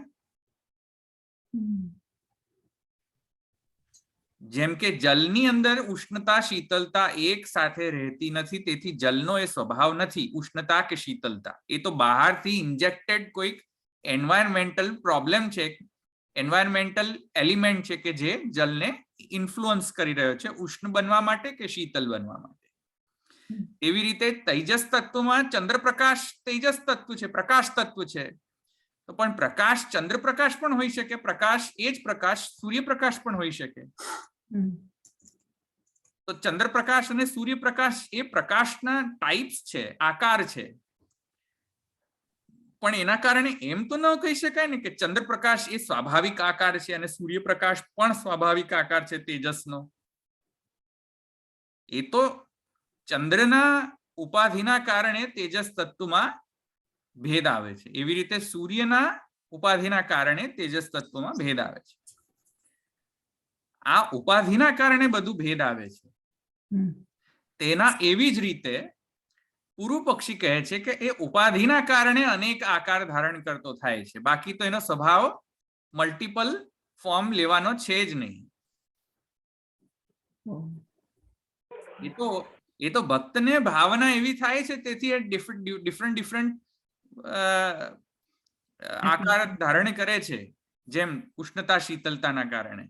જેમ કે જલની અંદર ઉષ્ણતા શીતલતા એક સાથે રહેતી નથી, તેથી જલનો એ સ્વભાવ નથી ઉષ્ણતા કે શીતલતા. એ તો બહારથી ઇન્જેક્ટેડ કોઈક એન્વાયરમેન્ટલ પ્રોબ્લેમ છે, એન્વાયરમેન્ટલ એલિમેન્ટ છે કે જે જલને ઇન્ફ્લુઅન્સ કરી રહ્યો છે ઉષ્ણ બનવા માટે કે શીતલ બનવા માટે. એવી રીતે તેજસ તત્વમાં ચંદ્રપ્રકાશ તેજસ તત્વ છે, પ્રકાશ તત્વ છે. તો પણ પ્રકાશ ચંદ્રપ્રકાશ પણ હોઈ શકે, પ્રકાશ એ જ પ્રકાશ સૂર્યપ્રકાશ પણ હોઈ શકે. તો ચંદ્રપ્રકાશ અને સૂર્યપ્રકાશ એ પ્રકાશના ટાઈપ્સ છે, આકાર છે. પણ એના કારણે એમ તો ન કહી શકાય ને કે ચંદ્રપ્રકાશ એ સ્વાભાવિક આકાર છે અને સૂર્યપ્રકાશ પણ સ્વાભાવિક આકાર છે તેજસનો. એ તો ચંદ્રના ઉપાધિના કારણે તેજસ તત્વમાં ભેદ આવે છે. એવી રીતે સૂર્યના ઉપાધિના કારણે તેજસ તત્વમાં ભેદ આવે છે. આ ઉપાધિના કારણે બધું ભેદ આવે છે. તેના એવી જ રીતે પૂર્વ પક્ષી કહે છે કે એ ઉપાધિના કારણે અનેક આકાર ધારણ કરતો થાય છે, બાકી તો એનો સ્વભાવ મલ્ટિપલ ફોર્મ લેવાનો છે જ નહીં. એ તો ભક્તને ભાવના એવી થાય છે, તેથી એ ડિફરન્ટ આકાર ધારણ કરે છે, જેમ ઉષ્ણતા શીતલતાના કારણે,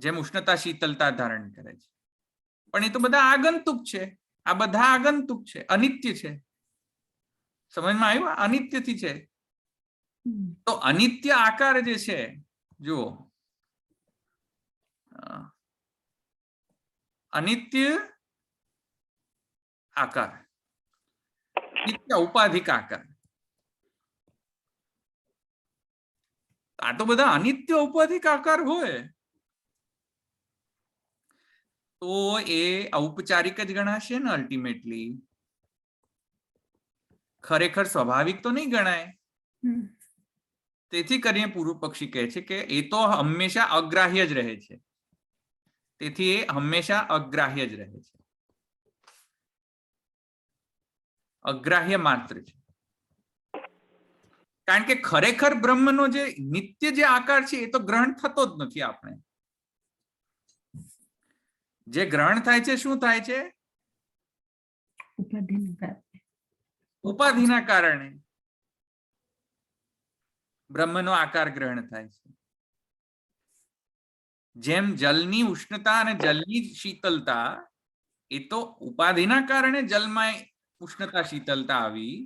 જેમ ઉષ્ણતા શીતલતા ધારણ કરે છે. પણ એ તો બધા આગંતુક છે, આ બધા આગંતુક છે, અનિત્ય છે. સમજમાં આવ્યું? અનિત્યથી છે. તો અનિત્ય આકાર જે છે, જુઓ, અનિત્ય આકાર, નિત્ય ઉપાધિક આકાર, આ તો બધા અનિત્ય ઉપાધિક આકાર હોય તો એ ઔપચારિક જ ગણાશે ને અલ્ટિમેટલી. ખરેખર સ્વાભાવિક તો નહીં ગણાય. તેથી કરીને પૂર્વ પક્ષી કહે છે કે એ તો હંમેશા અગ્રાહ્ય જ રહે છે. તેથી એ હંમેશા અગ્રાહ્ય જ રહે છે, અગ્રાહ્ય માત્ર છે. કારણ કે ખરેખર બ્રહ્મનો જે નિત્ય જે આકાર છે એ તો ગ્રહણ થતો જ નથી. આપણે જે ગ્રહણ થાય છે શું થાય છે? ઉપાધિના કારણે બ્રહ્મનો આકાર ગ્રહણ થાય છે. જેમ જલની ઉષ્ણતા અને જલની શીતલતા, એ તો ઉપાધિના કારણે જલમાં ઉષ્ણતા શીતલતા આવી,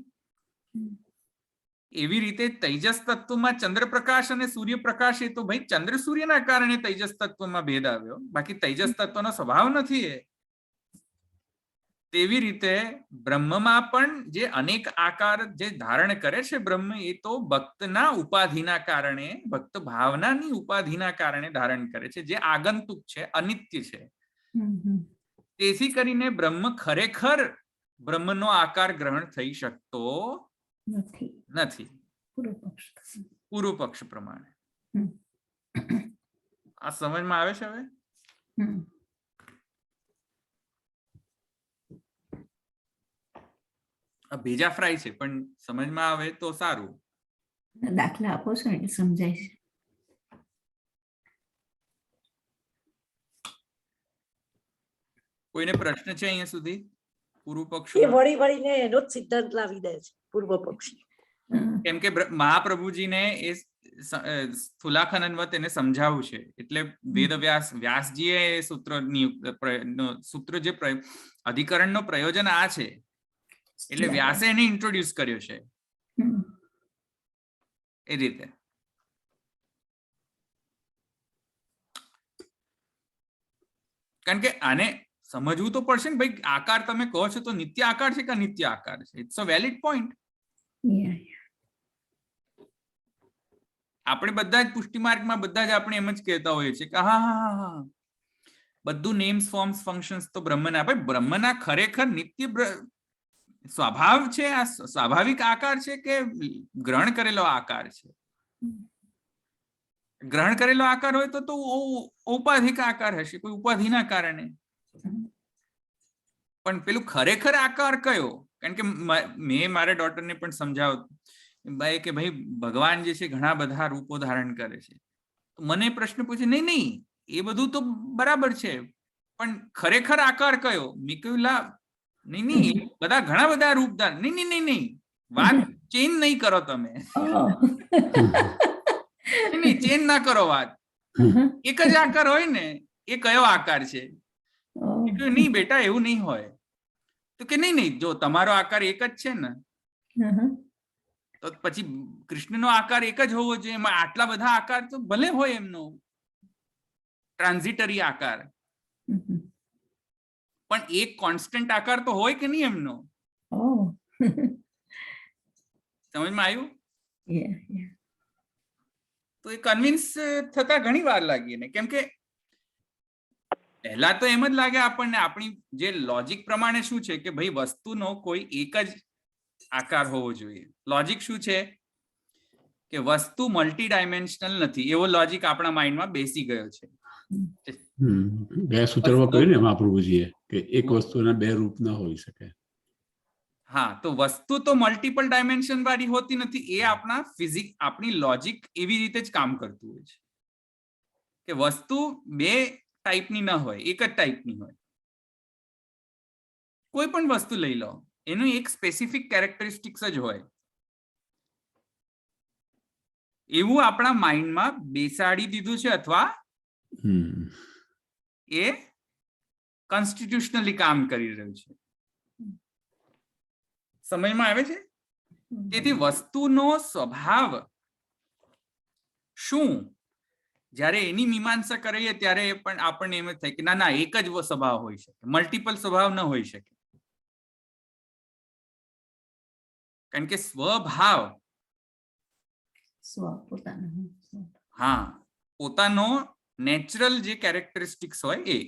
એવી રીતે તેજસ તત્વમાં ચંદ્રપ્રકાશ અને સૂર્યપ્રકાશ, એ તો ભાઈ ચંદ્ર સૂર્યના કારણે તેજસ તત્વમાં ભેદ આવ્યો, બાકી તેજસ તત્વનો સ્વભાવ નથી એ. તેવી રીતે બ્રહ્મમાં પણ જે અનેક આકાર જે ધારણ કરે છે બ્રહ્મ, એ તો ભક્તના ઉપાધિના કારણે, ભક્ત ભાવનાની ઉપાધિના કારણે ધારણ કરે છે, જે આગંતુક છે, અનિત્ય છે. તેથી કરીને બ્રહ્મ ખરેખર બ્રહ્મનો આકાર ગ્રહણ થઈ શકતો નથી, પૂર્વ પક્ષ પ્રમાણે. આ સમજમાં આવે છે? હવે ભેજા ફ્રાય છે, પણ સમજમાં આવે તો સારું. દાખલા આપો છો એટલે સમજાય છે. કોઈને પ્રશ્ન છે અહીંયા સુધી? પૂર્વ પક્ષ એ વળી વળીને એનો જ સિદ્ધાંત લાવી દે છે પૂર્વ પક્ષી. કેમ કે મહાપ્રભુજીને એ સ્થુલાખનનવત એને સમજાવવું છે, એટલે વેદવ્યાસ વ્યાસજીએ એ સૂત્ર જે અધિકરણનો પ્રયોજન આ છે, એટલે વ્યાસે એને ઇન્ટ્રોડ્યુસ કર્યો છે એ રીતે. કારણ કે આને સમજવું તો પડશે ને ભાઈ, આકાર તમે કહો છો તો નિત્ય આકાર છે કે અનિત્ય આકાર છે? It's a valid point. આપણે બધા જ પુષ્ટિ માર્ગમાં બધા જ આપણે એમ જ કહેતા હોઈએ છીએ કે હા હા હા બધું નેમ્સ ફોર્મ્સ ફંક્શન્સ તો બ્રહ્મના, ભાઈ બ્રહ્મના ખરેખર નિત્ય સ્વભાવ છે, આ સ્વાભાવિક આકાર છે કે ગ્રહણ કરેલો આકાર છે? ગ્રહણ કરેલો આકાર હોય તો ઔપાધિક આકાર હશે, કોઈ ઉપાધિના કારણે. પણ પેલું ખરેખર આકાર કયો? કારણ કે મેં મારા ડોટરને પણ સમજાવ્યું ભાઈ કે ભાઈ ભગવાન જે છે ઘણા બધા રૂપો ધારણ કરે છે. મને પ્રશ્ન પૂછે, નહીં નહીં એ બધું તો બરાબર છે, પણ ખરેખર આકાર કયો? મેં કહ્યું લા નહીં નહીં બધા ઘણા બધા રૂપ ધારણ, નહીં નહીં નહીં નહીં વાત ચેન્જ નહીં કરો તમે. નહીં ચેન્જ ના કરો વાત, એક જ આકાર હોય ને એ કયો આકાર છે? નહીં બેટા એવું નહીં હોય. તો કે નહીં નહીં જો તમારો આકાર એક જ છે ને, તો પછી કૃષ્ણનો આકાર એક જ હોવો જોઈએ. એમાં આટલા બધા આકાર તો ભલે હોય એમનો ટ્રાન્ઝિટરી આકાર, પણ એક કોન્સ્ટન્ટ આકાર તો હોય કે નહીં એમનો? સમજમાં આવ્યું? તો એ કન્વિન્સ થતા ઘણી વાર લાગી ને, કેમ કે પહેલા તો એમ જ લાગે આપણને, આપણી જે લોજિક પ્રમાણે શું છે કે ભાઈ વસ્તુનો કોઈ એક જ આકાર હોવો જોઈએ. લોજિક શું છે કે વસ્તુ મલ્ટી ડાયમેન્શનલ નથી, એવો લોજિક આપણા માઇન્ડમાં બેસી ગયો છે. બે સૂત્રમાં કહ્યું ને મહાપ્રભુજીએ કે એક વસ્તુના બે રૂપ ન હોઈ શકે. હા, તો વસ્તુ તો મલ્ટિપલ ડાયમેન્શન વાળી હોતી નથી, એ આપણા આપણી લોજિક એવી રીતે જ કામ કરતું હોય છે કે વસ્તુ બે ટાઈપની ન હોય, એક જ ટાઈપની હોય. કોઈ પણ વસ્તુ લઈ લો, એનું એક સ્પેસિફિક કેરેક્ટરિસ્ટિક્સ જ હોય. એવું આપણા માઇન્ડમાં બેસાડી દીધું છે, અથવા એ કોન્સ્ટિટ્યુશનલી કામ કરી રહ્યું છે. સમયમાં આવે છે. તેથી વસ્તુનો સ્વભાવ શું, જ્યારે એની મીમાંસા કરીએ ત્યારે પણ આપણને એમ જ થાય કે ના ના, એક જ સ્વભાવ હોઈ શકે, મલ્ટિપલ સ્વભાવ ન હોઈ શકે. કારણ કે સ્વભાવ, હા, પોતાનો નેચરલ જે કેરેક્ટરિસ્ટિક્સ હોય એ.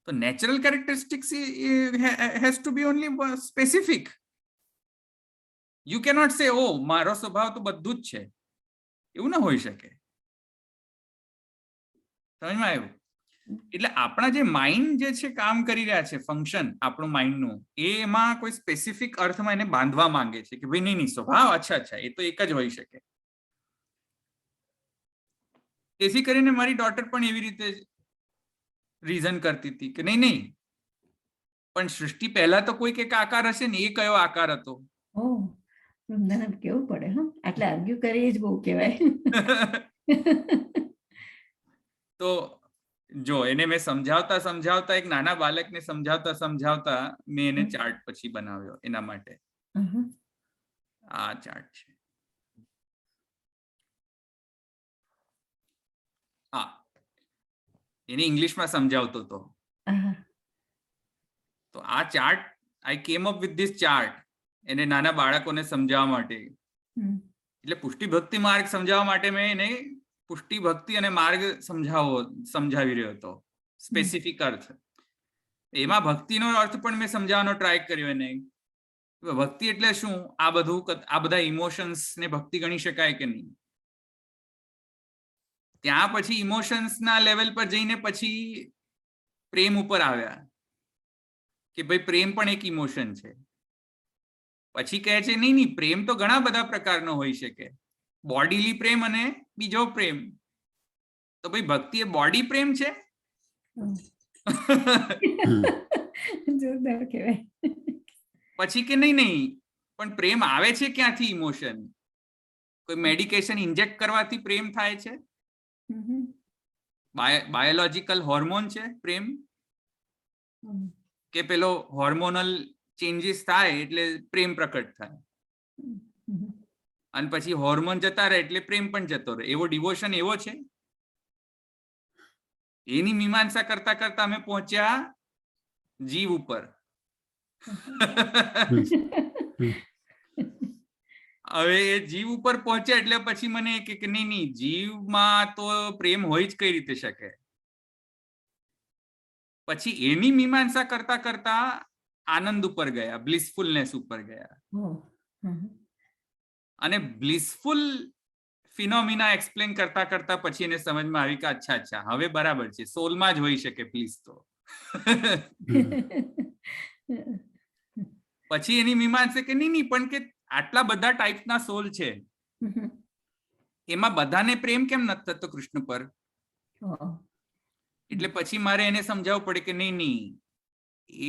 તો natural characteristics has to be only specific. You cannot say ઓ મારો સ્વભાવ તો બધું જ છે, એવું ના હોઈ શકે. સમજમાં આવ્યું? એટલે આપણા જે માઇન્ડ જે છે કામ કરી રહ્યા છે, ફંક્શન આપણું માઇન્ડનું, એમાં કોઈ સ્પેસિફિક અર્થમાં એને બાંધવા માંગે છે કે ભાઈ નહીં નહીં, સ્વભાવ અચ્છા એ તો એક જ હોઈ શકે. તેથી કરીને મારી ડોટર પણ એવી રીતે રીઝન કરતી હતી કે નહીં નહીં, પણ સૃષ્ટિ પહેલા તો કોઈક એક આકાર હશે ને, એ કયો આકાર હતો? કેવું પડે, હા, આટલે આર્ગ્યુ કરી જ બહુ કહેવાય. તો જો એને મેં સમજાવતા એક નાના બાળકને સમજાવતા મેં એને ચાર્ટ પછી બનાવ્યો એના માટે. આ ચાર્ટ છે. હા, એને ઇંગ્લિશમાં સમજાવતો હતો. તો આ ચાર્ટ, આઈ કેમ અપ વિથ ધીસ ચાર્ટ એને નાના બાળકોને સમજાવવા માટે. એટલે પુષ્ટિ ભક્તિ માર્ગ સમજાવવા માટે મેં એને પુષ્ટિ ભક્તિ અને માર્ગ સમજાવી રહ્યો હતો, સ્પેસિફિક અર્થ. એમાં ભક્તિનો અર્થ પણ મેં સમજાવવાનો ટ્રાય કર્યો એને. ભક્તિ એટલે શું, આ બધા ઇમોશન્સ ને ભક્તિ ગણી શકાય કે નહીં? ત્યાં પછી ઇમોશન્સ ના લેવલ પર જઈને પછી પ્રેમ ઉપર આવ્યા કે ભાઈ પ્રેમ પણ એક ઇમોશન છે. પછી કહે છે નહીં નહીં, પ્રેમ તો ઘણા બધા પ્રકારનો હોઈ શકે, બોડીલી પ્રેમ અને બીજો પ્રેમ. તો ભાઈ ભક્તિ એ બોડી પ્રેમ છે? જોરદાર કહેવાય. પછી કે નહીં નહીં, પણ પ્રેમ આવે છે ક્યાંથી? ઇમોશન કોઈ મેડિકેશન ઇન્જેક્ટ કરવાથી પ્રેમ થાય છે? બાયોલોજિકલ હોર્મોન છે પ્રેમ? કે પેલો હોર્મોનલ ચેન્જીસ થાય એટલે પ્રેમ પ્રકટ થાય, અને પછી હોર્મોન જતા રહે એટલે પ્રેમ પણ જતો રહે? એવો ડિવોશન એવો છે? એની મીમાંસા કરતા કરતા અમે પહોંચ્યા જીવ ઉપર. હવે એ જીવ ઉપર પહોંચ્યા એટલે પછી મને કે નહીં નહીં, જીવમાં તો પ્રેમ હોય જ કઈ રીતે શકે? પછી એની મીમાંસા કરતા કરતા આનંદ ઉપર ગયા, બ્લિસફુલનેસ ઉપર ગયા. અને બ્લિસફુલ ફિનોમિના એક્સપ્લેન કરતા કરતા પછી એને સમજમાં આવી કે અચ્છા હવે બરાબર છે, સોલમાં જ હોઈ શકે પ્લીઝ. તો પછી એની મીમાંસા કે નહીં પણ કે આટલા બધા ટાઈપના સોલ છે, એમાં બધાને પ્રેમ કેમ નથી થતો કૃષ્ણ પર? એટલે પછી મારે એને સમજાવવું પડે કે નહીં નહીં,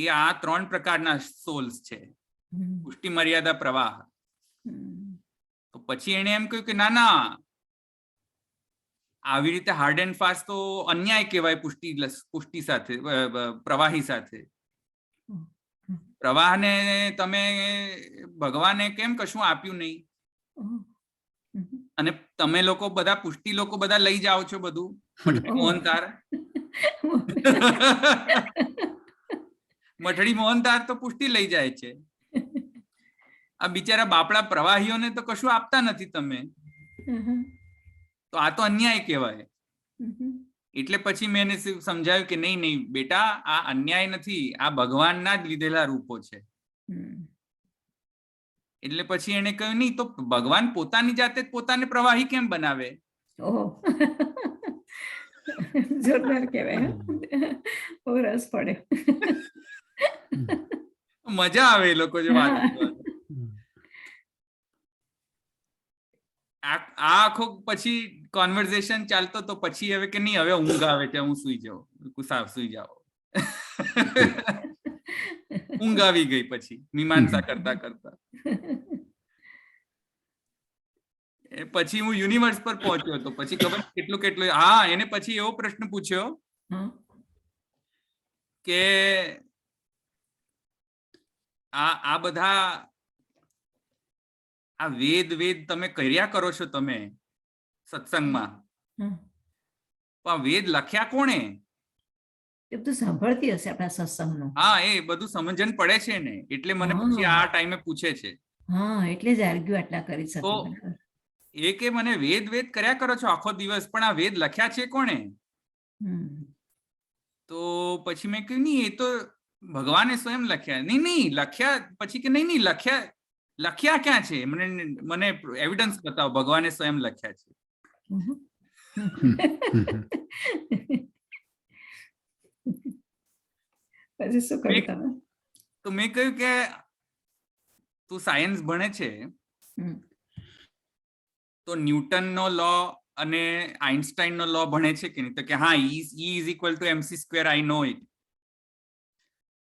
એ આ 3 પ્રકારના સોલ્સ છે, પુષ્ટિ મર્યાદા પ્રવાહ. તો પછી એને એમ કહ્યું કે ના ના, આવી રીતે હાર્ડ એન્ડ ફાસ્ટ તો અન્યાય કહેવાય પુષ્ટિ સાથે, પ્રવાહી સાથે. પ્રવાહને તમે ભગવાને કેમ કશું આપ્યું નહીં, અને તમે લોકો બધા પુષ્ટિ લોકો બધા લઈ જાઓ છો બધું મોહનતાર. મઠડી મોહનતાર તો પુષ્ટિ લઈ જાય છે, આ બિચારા બાપડા પ્રવાહીઓને તો કશું આપતા નથી તમે. તો આ તો અન્યાય કહેવાય. એટલે પછી મેં એને સમજાવ્યું કે નહીં નહીં બેટા, આ અન્યાય નથી, આ ભગવાનના જ લીધેલા રૂપો છે. એટલે પછી એને કહ્યું નહીં, તો ભગવાન પોતાની જાતે જ પોતાને પ્રવાહી કેમ બનાવે? જોરદાર કહેવાય, બહુ રસ પડે. મજા આવે એ લોકો જો વાત કરવાની. આ આખો પછી કોન્વર્ઝેશન ચાલતો તો પછી હવે કે નહીં હવે ઊંઘ આવે છે હું સુઈ જાઉં કુસાવ સુઈ જાઓ. ઊંઘ આવી ગઈ પછી મીમાંસા કરતા કરતા. પછી હું યુનિવર્સ પર પહોંચ્યો તો પછી ખબર કેટલું કેટલું હા એને પછી એવો પ્રશ્ન પૂછ્યો કે આ બધા આ વેદ તમે કર્યા કરો છો તમે સત્સંગમાં પણ વેદ લખ્યા કોણે? એ બધું સાંભળતી હશે આપણા સત્સંગનું. હા એ બધું સમજણ પડે છે ને એટલે મને પછી આ ટાઈમે પૂછે છે. હા એટલે જ આર્ગ્યુ આટલા કરી શકે. એ કે મને વેદ કર્યા કરો છો આખો દિવસ પણ આ વેદ લખ્યા છે કોણે? તો પછી મેં કહ્યું નહીં એ તો ભગવાને સ્વયં લખ્યા. નહીં લખ્યા પછી કે નહીં લખ્યા ક્યાં છે? મને એવિડન્સ બતાવો ભગવાને સ્વયં લખ્યા છે. પછી શું કર્યું તમે? તો મેં કહ્યું કે તું સાયન્સ ભણે છે તો ન્યૂટનનો લો અને આઇન્સ્ટાઈનનો લો ભણે છે કે નહીં? તો કે હા E is equal to mc² I know it.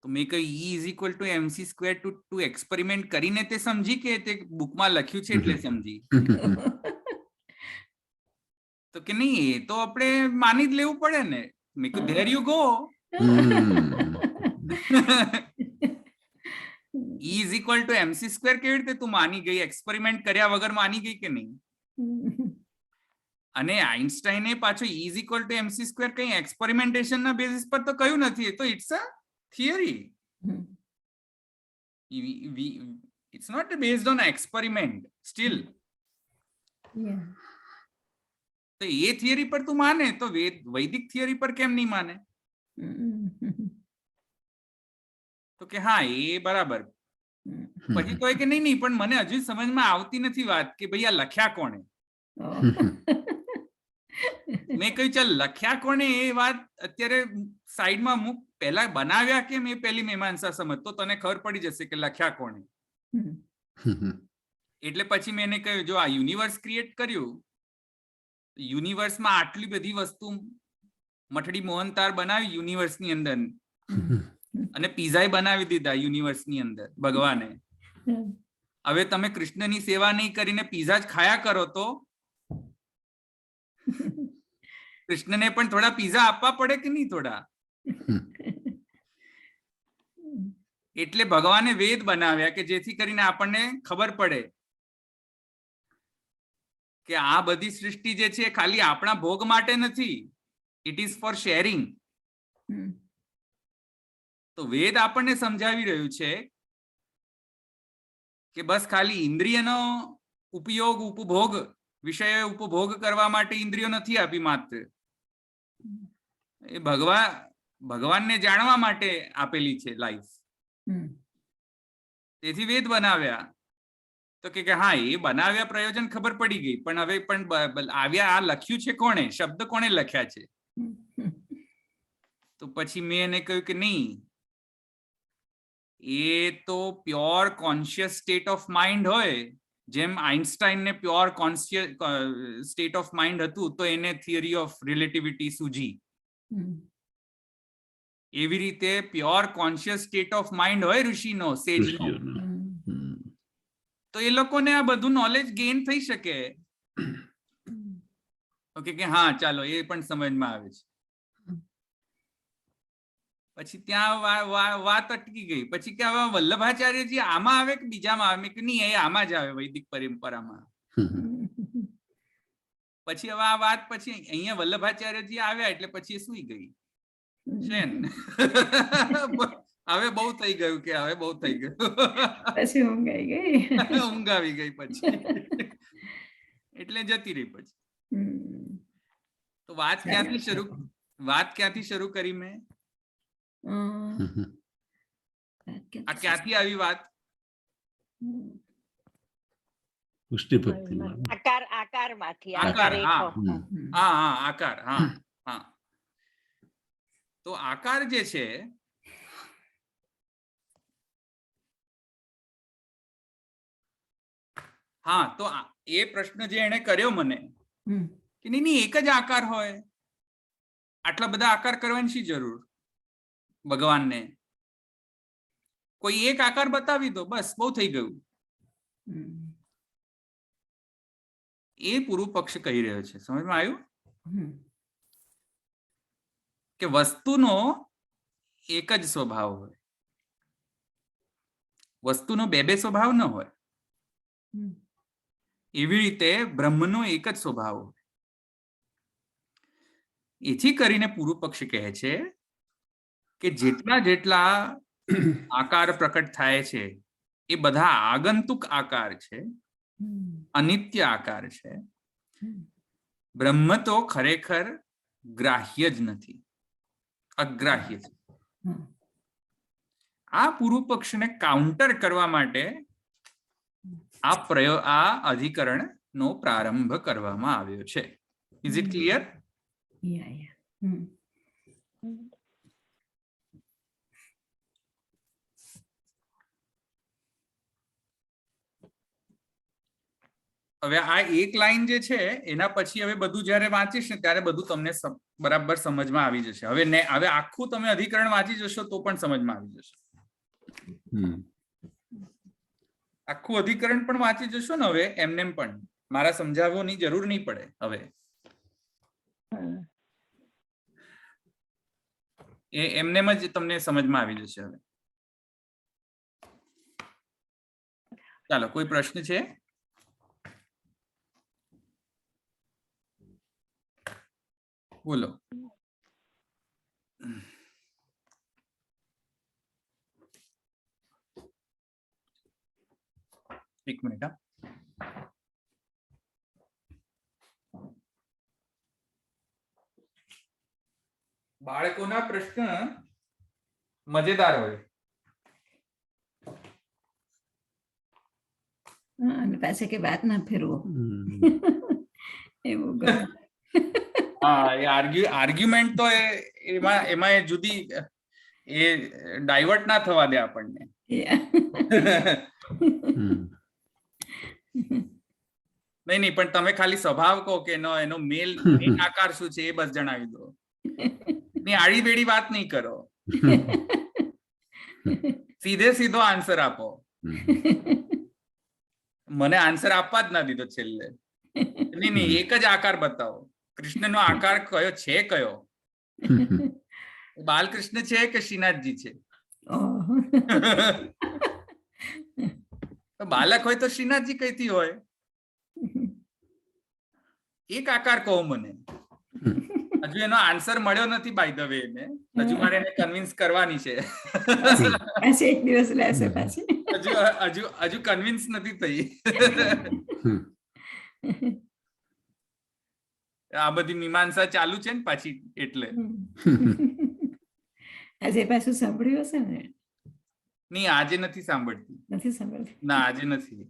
તો મેં કહ્યું E is equal to mc² તું એક્સપેરિમેન્ટ કરીને તે સમજી કે તે બુકમાં લખ્યું છે એટલે સમજી? તો કે નહીં એ તો આપણે માની જ લેવું પડે ને. મેં કહ્યું there you go. E is equal to mc² કેવી રીતે તું માની ગઈ? એક્સપેરિમેન્ટ કર્યા વગર માની ગઈ કે નહીં? અને આઇન્સ્ટાઈને પાછો E is equal to mc² કઈ એક્સપેરિમેન્ટેશન ના બેસિસ પર તો કયું નથી. એ તો it's a theory. It's not based on experiment still. તો એ થિયરી પર તું માને તો વૈદિક થિયરી પર કેમ નહીં માને? તો કે હા એ બરાબર. પછી તો કે નહીં પણ મને હજુ સમજમાં આવતી નથી વાત કે ભાઈ આ લખ્યા કોણે? મેં કહ્યું ચાલ લખ્યા કોણે એ વાત અત્યારે સાઈડમાં મૂક. પહેલા બનાવ્યા કેમ એ પહેલી મીમાંસા સમજ તો તને ખબર પડી જશે કે લખ્યા કોણે. એટલે પછી મેં એને કહ્યું જો આ યુનિવર્સ ક્રિએટ કર્યું, યુનિવર્સમાં આટલી બધી વસ્તુ મઠડી મોહનતાર બનાવી યુનિવર્સની અંદર અને પીઝા બનાવી દીધા યુનિવર્સની અંદર ભગવાને. હવે તમે કૃષ્ણની સેવા નહીં કરીને પીઝા જ ખાયા કરો તો કૃષ્ણને પણ થોડા પીઝા આપવા પડે કે નહીં થોડા? એટલે ભગવાને વેદ બનાવ્યા કે જેથી કરીને આપણને ખબર પડે કે આ બધી સૃષ્ટિ જે છે ખાલી આપણા ભોગ માટે નથી. It is four sharing. તો વેદ આપણને સમજાવી રહ્યું છે કે બસ ખાલી ઇન્દ્રિયનો ઉપયોગ ઉપભોગ વિષય ઉપભોગ કરવા માટે ઇન્દ્રિયો નથી આપી માત્ર. એ ભગવાનને જાણવા માટે આપેલી છે લાઈફ. તેથી વેદ બનાવ્યા. તો કે હા એ બનાવ્યા પ્રયોજન ખબર પડી ગઈ પણ હવે પણ આવ્યા આ લખ્યું છે કોણે? શબ્દ કોણે લખ્યા છે? તો પછી મેં એને કહ્યું કે નહીં એ તો pure conscious state of mind હોય. જેમ આઇન્સ્ટાઈનને pure conscious state of mind હતું તો એને થિયરી ઓફ રિલેટિવિટી સૂજી. એવી રીતે pure conscious state of mind હોય ઋષિનો, સેજનો. તો એ લોકોને આ બધું નોલેજ ગેઇન થઈ શકે. ઓકે કે હા ચાલો એ પણ સમજમાં આવે છે. પછી ત્યાં વાત અટકી ગઈ. પછી કે હવે વલ્લભાચાર્યજી આમાં આવે કે બીજામાં આવે? કે નહીં એ આમાં જ આવે વૈદિક પરંપરામાં. પછી હવે આ વાત પછી અહીંયા વલ્લભાચાર્યજી આવ્યા એટલે પછી એ સુઈ ગઈ છે ને. હવે બહુ થઈ ગયું કે હવે બહુ થઈ ગયું. પછી ઊંઘ આવી ગઈ. ઊંઘ આવી ગઈ પછી એટલે જતી રહી પછી. તો વાત ક્યાંથી શરૂ કરી મેં? આ ક્યાંથી આવી વાત? પુષ્ટિ ભક્તિમાં. આકારમાંથી. આકાર. હા આકાર. હા તો આકાર જે છે હા, તો એ પ્રશ્ન જે એને કર્યો મને હમ કે નહીં એક જ આકાર હોય, આટલા બધા આકાર કરવાની શી જરૂર ભગવાનને, કોઈ એક આકાર બતાવી દો બસ બહુ થઈ ગયું. હમ એ પૂર્વ પક્ષ કહી રહ્યો છે. સમજમાં આવ્યું હમ કે વસ્તુનો એક જ સ્વભાવ હોય, વસ્તુનો બે સ્વભાવ ન હોય. હમ એવી રીતે બ્રહ્મનો એક જ સ્વભાવ હોય. એથી કરીને પૂર્વ પક્ષ કહે છે કે જેટલા જેટલા આકાર પ્રકટ થાય છે એ બધા આગંતુક આકાર છે, હમ અનિત્ય આકાર છે. હમ બ્રહ્મ તો ખરેખર ગ્રાહ્ય જ નથી, અગ્રાહ્ય છે. હમ આ પૂર્વ પક્ષને કાઉન્ટર કરવા માટે આ અધિકરણનો પ્રારંભ કરવામાં આવ્યો છે. Is it clear? યા હમ હવે આ એક લાઈન જે છે એના પછી હવે બધું જ્યારે વાંચીશ ને ત્યારે બધું તમને બરાબર સમજમાં આવી જશે. હવે આખું તમે અધિકરણ વાંચી જશો તો પણ સમજમાં આવી જશે. આખું અધિકરણ પણ વાંચી જશો ને હવે એમને પણ મારા સમજાવવાની જરૂર નહીં પડે. હવે એ એમનેમ જ તમને સમજમાં આવી જશે. હવે ચાલો, કોઈ પ્રશ્ન છે? બોલો. એક મિનિટ. બાળકોના પ્રશ્ન મજેદાર હોય. અને પાછે કે વાત ના ફેરવો એવું ગમે. હા, એ આર્ગ્યુમેન્ટ તો એમાં એ જુદી એ ડાયવર્ટ ના થવા દે આપણને. નહીં પણ તમે ખાલી સ્વભાવ કહો કે એનો મેલ આકાર શું છે એ બસ જણાવી દો. ની આડી બેડી વાત નહીં કરો, સીધો આન્સર આપો. મને આન્સર આપવા જ ના દીધો છેલ્લે. નહીં એક જ આકાર બતાવો. કૃષ્ણનો આકાર કયો છે? કયો બાલકૃષ્ણ છે કે શ્રીનાથજી છે? બાલક હોય તો શ્રીનાથજી કઈથી હોય? એક આકાર કહો મને. હજુ એનો આન્સર મળ્યો નથી બાય ધ વે. હજુ મારે એને કન્વિન્સ કરવાની છે. એક દિવસ લેશે પાછી. હજુ કન્વિન્સ નથી થઈ. આ બધી મીમાંસા ચાલુ છે ને પાછી, એટલે. આજે પાછું સાંભળ્યું હશે ને? નહીં, આજે નથી સાંભળતી. નથી સાંભળતી? ના, આજે નથી.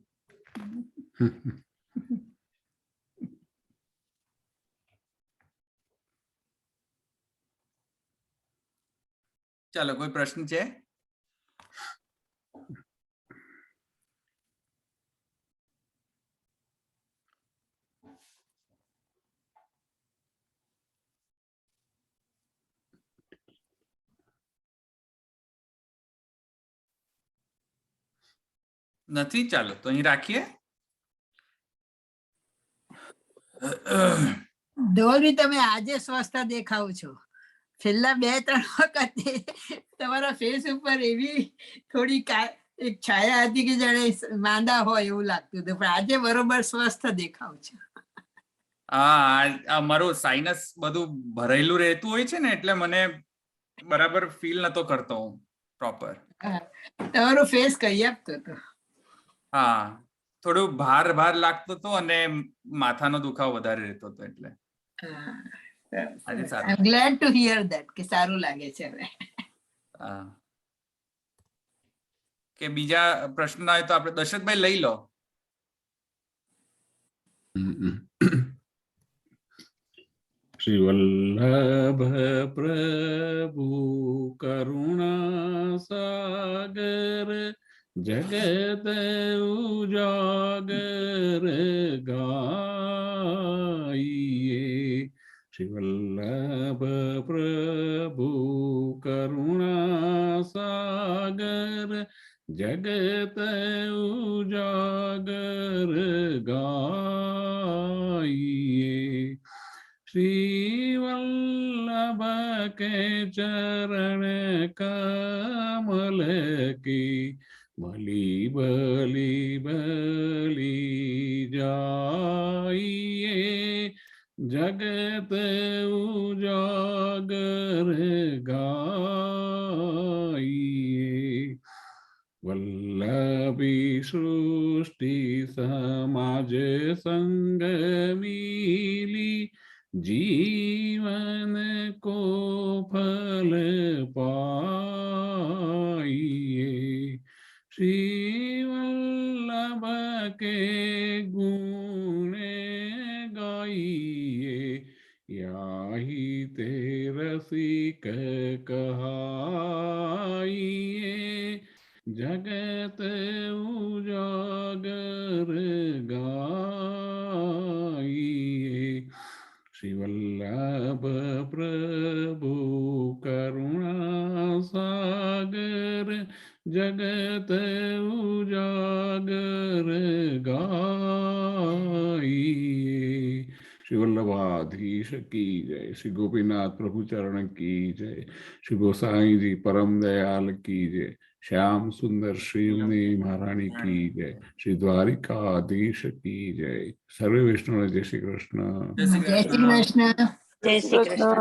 ચાલો, કોઈ પ્રશ્ન છે? નથી? ચાલો, તો અહીં રાખીએ. ધવલભાઈ, તમે આજે સ્વસ્થ દેખાવ છો. છેલ્લા 2-3 વખતે તમારા ફેસ ઉપર એવી થોડી એક છાયા હતી કે જાણે માંદા હોય એવું લાગતું હતું, પણ આજે બરોબર સ્વસ્થ દેખાવ છો. હા, મારું સાઇનસ બધું ભરેલું રહેતું હોય છે ને, એટલે મને બરાબર ફીલ નતો કરતો હું પ્રોપર. તમારો ફેસ કહી આપતો હતો. હા, થોડું ભાર લાગતો હતો અને માથાનો દુખાવો વધારે રહેતો હતો, એટલે. I'm glad to hear that કે સારું લાગે છે હવે. હા, કે બીજા પ્રશ્ન હોય તો આપણે દશરથભાઈ લઈ લો. શ્રી વલ્લભ પ્રભુ કરુણા સાગર જગત ઉજાગર उजागर गाइए। श्री वल्लभ प्रभु करुणा सागर जगत उजागर गाइए। श्री वल्लभ के चरण कमल की बलि बलि बलि जाइए। जगत उजागर गाइए। वल्लभी सृष्टि समाज संग मिली जीवन को फल पाइए। श्री वल्लभ के गुण गाइए। याहि ते रसिक कहाइए। जगत उजागर गाइए। श्री वल्लभ प्रभु करुणा सागर जगत उजागर गाइए। श्री वल्लभाधीश की जय। श्री गोपीनाथ प्रभु चरण की जय। श्री गोसाई जी परम दयाल की जय। श्याम सुंदर श्रीमती महारानी की जय। श्री द्वारिकाधीश की जय। सर्वे विष्णु जय श्री कृष्ण। जय श्री जय श्री कृष्ण। कृष्ण। जय श्री कृष्ण।